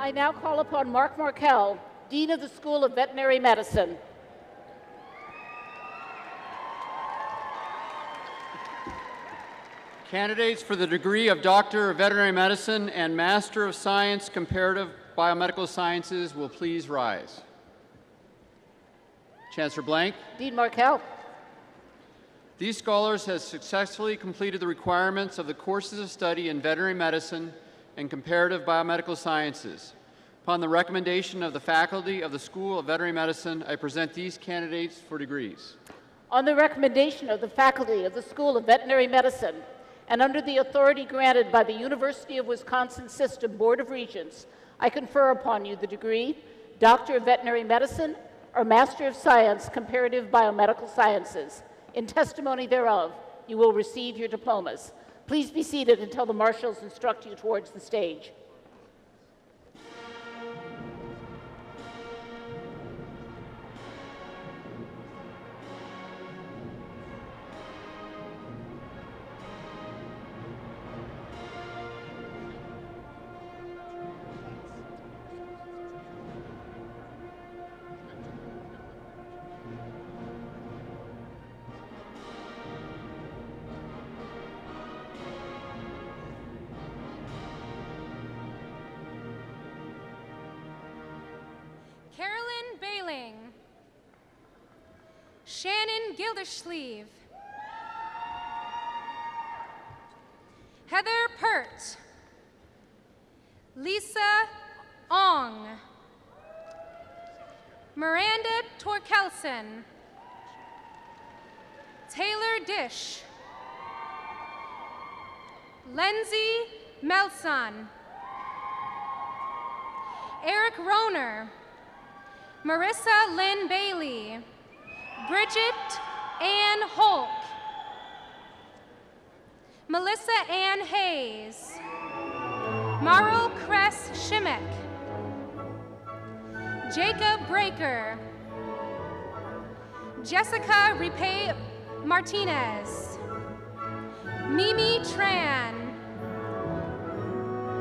I now call upon Mark Markell, Dean of the School of Veterinary Medicine. Candidates for the degree of Doctor of Veterinary Medicine and Master of Science Comparative Biomedical Sciences will please rise. Chancellor Blank. Dean Markell. These scholars have successfully completed the requirements of the courses of study in veterinary medicine and comparative biomedical sciences. Upon the recommendation of the faculty of the School of Veterinary Medicine, I present these candidates for degrees. On the recommendation of the faculty of the School of Veterinary Medicine, and under the authority granted by the University of Wisconsin System Board of Regents, I confer upon you the degree Doctor of Veterinary Medicine or Master of Science Comparative Biomedical Sciences. In testimony thereof, you will receive your diplomas. Please be seated until the marshals instruct you towards the stage. Carolyn Bailing, Shannon Gildersleeve, Heather Pert, Lisa Ong. Miranda Torkelson. Taylor Dish. Lindsay Melson. Eric Roner. Marissa Lynn Bailey. Bridget Ann Holk. Melissa Ann Hayes. Marl Kress Shimmick. Jacob Breaker. Jessica Ripe Martinez. Mimi Tran.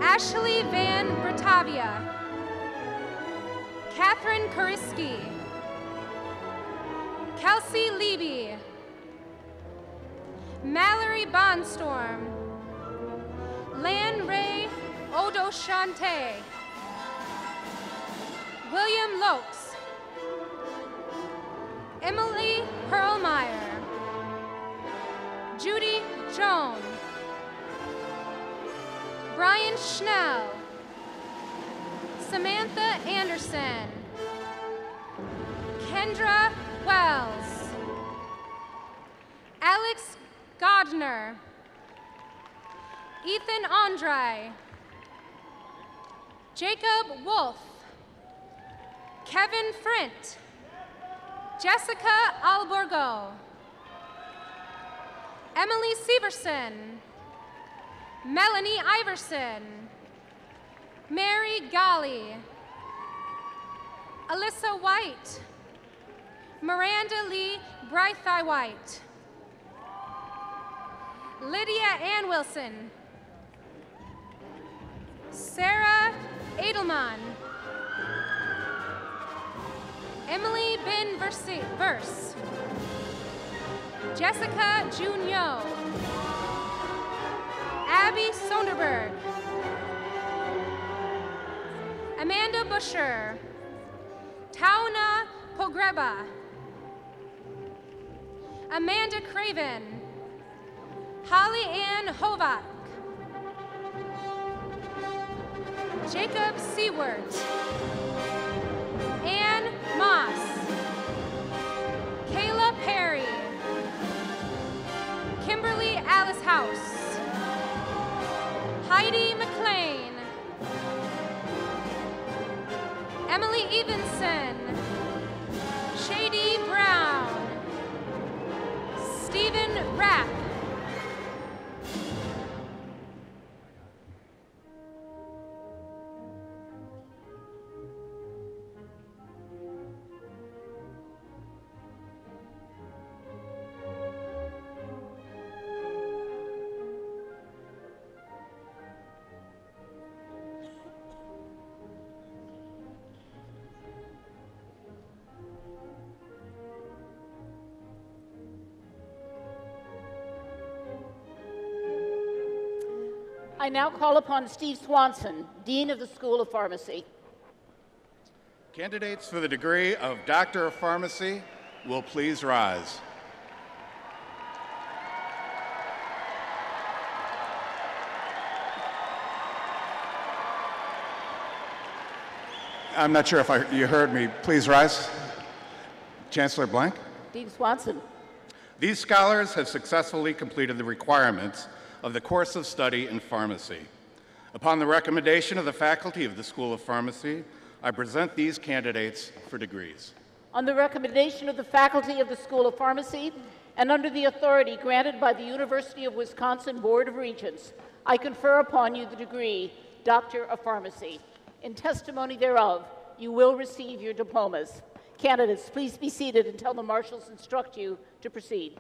Ashley Van Bratavia. Catherine Kuriski. Kelsey Leby. Mallory Bonstorm. Lan Ray Odoshante. William Lokes. Emily Perlmeyer. Judy Joan. Brian Schnell. Samantha Anderson. Kendra Wells. Alex Godner. Ethan Andre. Jacob Wolf. Kevin Frint. Jessica Alborgo. Emily Severson. Melanie Iverson. Mary Golly. Alyssa White. Miranda Lee Brythai White. Lydia Ann Wilson. Sarah Edelman. Emily Bin Verse. Jessica Junyo. Abby Sonderberg. Amanda Busher. Tauna Pogreba. Amanda Craven. Holly Ann Hovak. Jacob Seward. Ann Moss. Kayla Perry. Kimberly Alice House. Heidi McLean. Emily Evenson. Shady Brown. Stephen Rapp. I now call upon Steve Swanson, Dean of the School of Pharmacy. Candidates for the degree of Doctor of Pharmacy will please rise. I'm not sure if you heard me. Please rise. Chancellor Blank. Dean Swanson. These scholars have successfully completed the requirements of the course of study in pharmacy. Upon the recommendation of the faculty of the School of Pharmacy, I present these candidates for degrees. On the recommendation of the faculty of the School of Pharmacy and under the authority granted by the University of Wisconsin Board of Regents, I confer upon you the degree Doctor of Pharmacy. In testimony thereof, you will receive your diplomas. Candidates, please be seated until the marshals instruct you to proceed.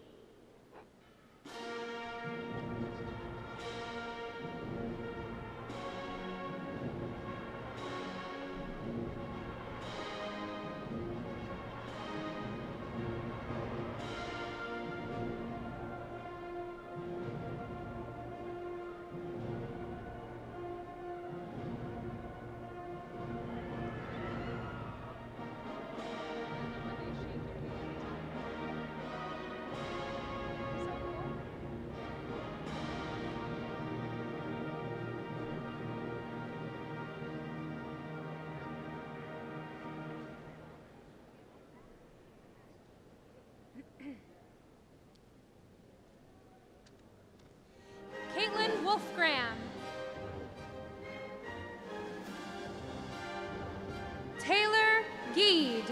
Geed.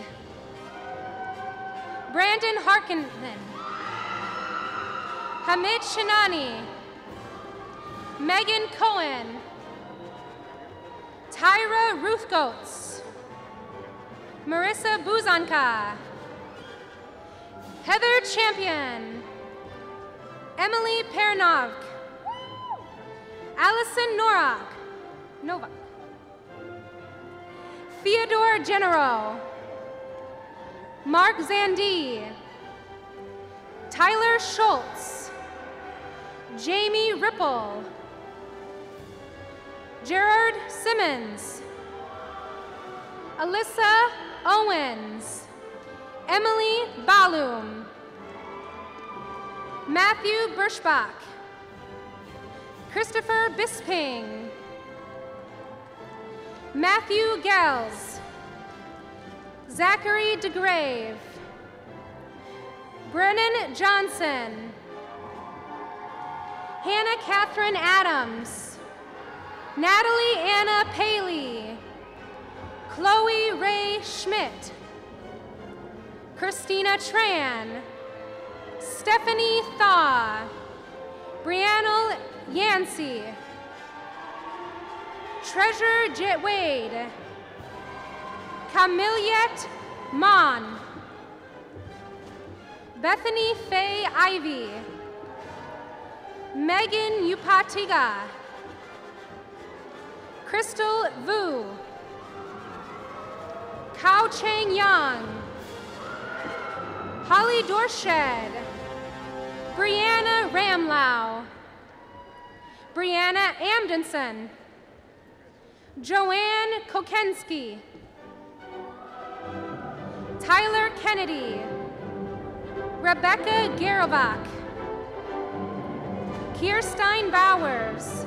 Brandon Harkinen. Hamid Shinani. Megan Cohen. Tyra Ruthgoats. Marissa Buzanka. Heather Champion. Emily Pernovk. Allison Novak. Theodore Genero. Mark Zandi. Tyler Schultz. Jamie Ripple. Gerard Simmons. Alyssa Owens. Emily Balloum. Matthew Birschbach. Christopher Bisping. Matthew Gels. Zachary DeGrave. Brennan Johnson. Hannah Catherine Adams. Natalie Anna Paley. Chloe Ray Schmidt. Christina Tran. Stephanie Thaw. Brianna Yancey. Treasure Jet Wade. Camillette Mon. Bethany Faye Ivy. Megan Upatiga. Crystal Vu. Kao Chang Young. Holly Dorshed. Brianna Ramlau. Brianna Amdenson. Joanne Kokensky. Tyler Kennedy. Rebecca Garovach. Kirstein Bowers.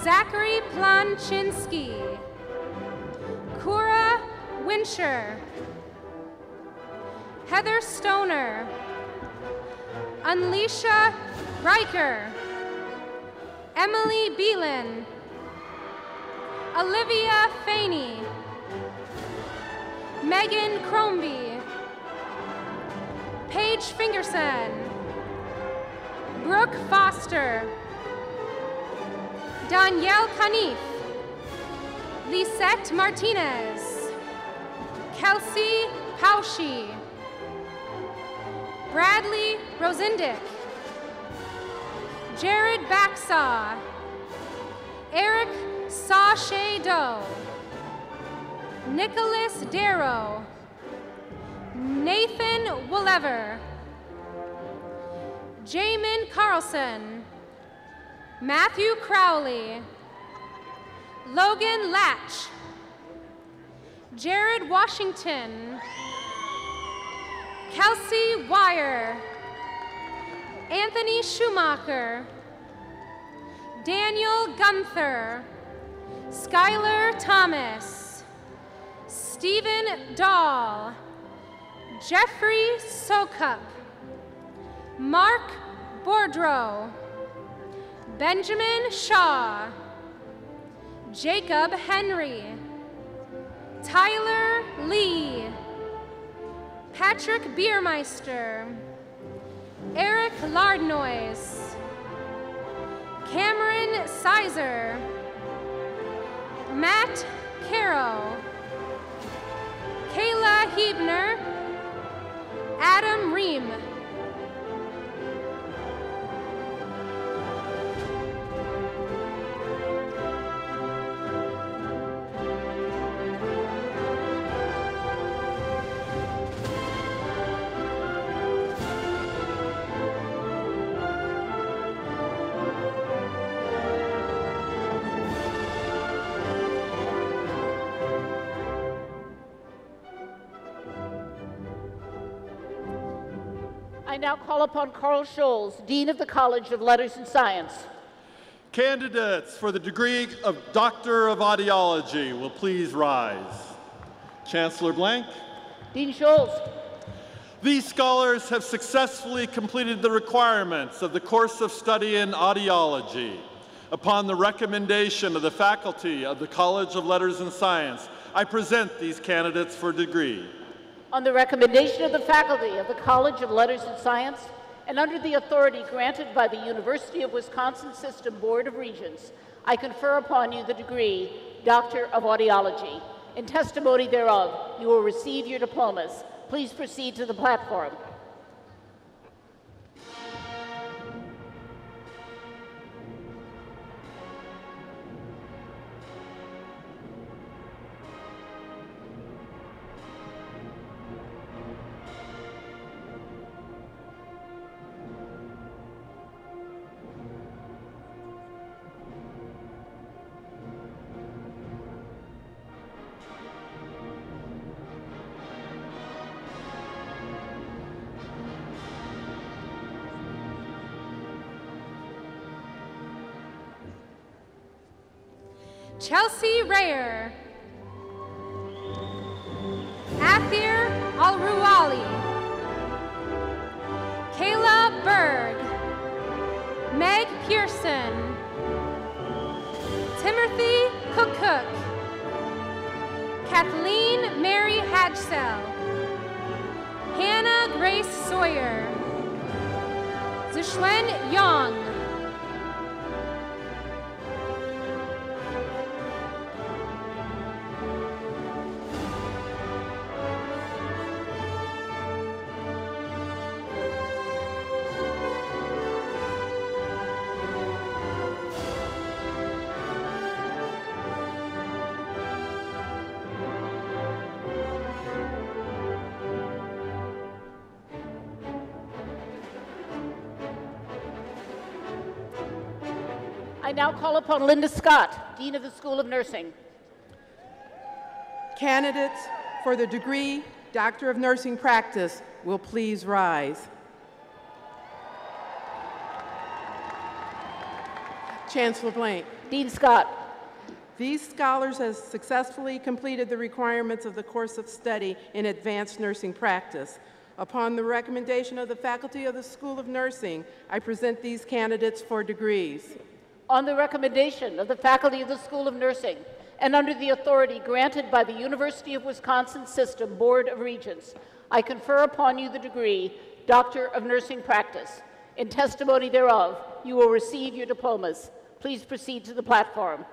Zachary Planchinsky. Kura Winsher. Heather Stoner. Unleasha Riker. Emily Beelan. Olivia Faney. Megan Crombie. Paige Fingerson. Brooke Foster. Danielle Canif. Lisette Martinez. Kelsey Paushi. Bradley Rosendick. Jared Backsaw. Eric Sachet-Doe. Nicholas Darrow. Nathan Willever. Jamin Carlson. Matthew Crowley. Logan Latch. Jared Washington. Kelsey Wire. Anthony Schumacher. Daniel Gunther. Skylar Thomas. Stephen Dahl. Jeffrey Sokup. Mark Bordreau. Benjamin Shaw. Jacob Henry. Tyler Lee. Patrick Biermeister. Eric Lardnois. Cameron Sizer. Matt Caro. Kayla Hebner. Adam Ream. I now call upon Carl Scholes, Dean of the College of Letters and Science. Candidates for the degree of Doctor of Audiology will please rise. Chancellor Blank. Dean Scholes. These scholars have successfully completed the requirements of the course of study in audiology. Upon the recommendation of the faculty of the College of Letters and Science, I present these candidates for degree. On the recommendation of the faculty of the College of Letters and Science, and under the authority granted by the University of Wisconsin System Board of Regents, I confer upon you the degree Doctor of Audiology. In testimony thereof, you will receive your diplomas. Please proceed to the platform. Chelsea Rayer, Athir Al-Ruwali, Kayla Berg, Meg Pearson, Timothy Cook, Kathleen Mary Hadgsell, Hannah Grace Sawyer, Zixuan Yang, I now call upon Linda Scott, Dean of the School of Nursing. Candidates for the degree Doctor of Nursing Practice will please rise. Chancellor Blank. Dean Scott. These scholars have successfully completed the requirements of the course of study in advanced nursing practice. Upon the recommendation of the faculty of the School of Nursing, I present these candidates for degrees. On the recommendation of the faculty of the School of Nursing, and under the authority granted by the University of Wisconsin System Board of Regents, I confer upon you the degree Doctor of Nursing Practice. In testimony thereof, you will receive your diplomas. Please proceed to the platform.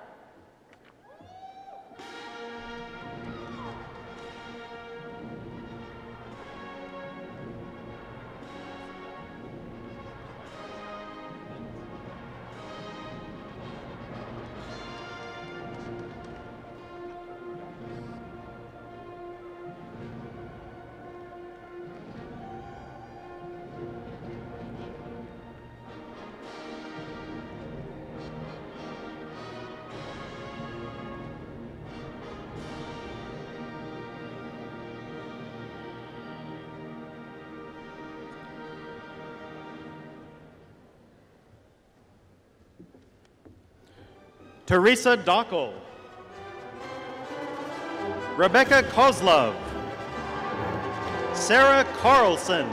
Teresa Dockel, Rebecca Kozlov, Sarah Carlson,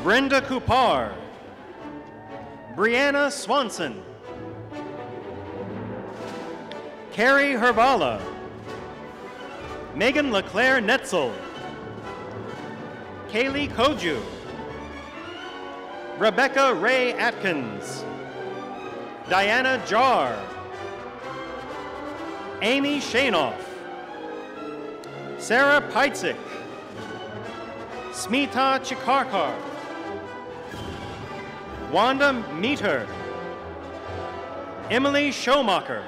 Brenda Kupar, Brianna Swanson, Carrie Hervala, Megan LeClaire Netzel, Kaylee Koju, Rebecca Ray Atkins, Diana Jar, Amy Shanoff, Sarah Peitzik, Smita Chikarkar, Wanda Meter, Emily Schomacher,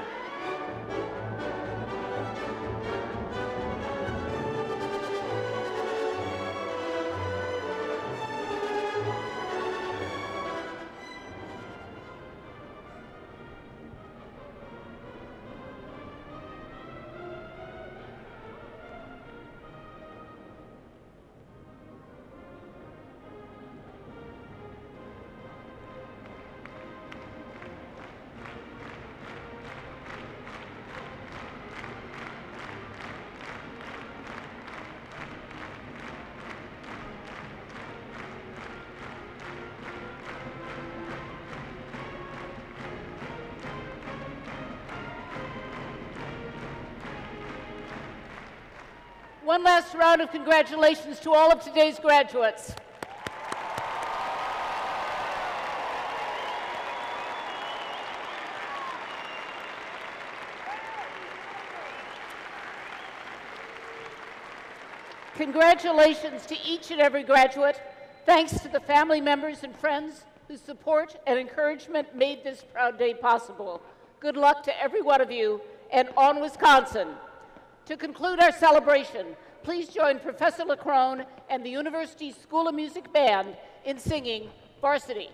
One last round of congratulations to all of today's graduates. Congratulations to each and every graduate. Thanks to the family members and friends whose support and encouragement made this proud day possible. Good luck to every one of you, and on Wisconsin. To conclude our celebration, please join Professor LaCrone and the University School of Music Band in singing Varsity.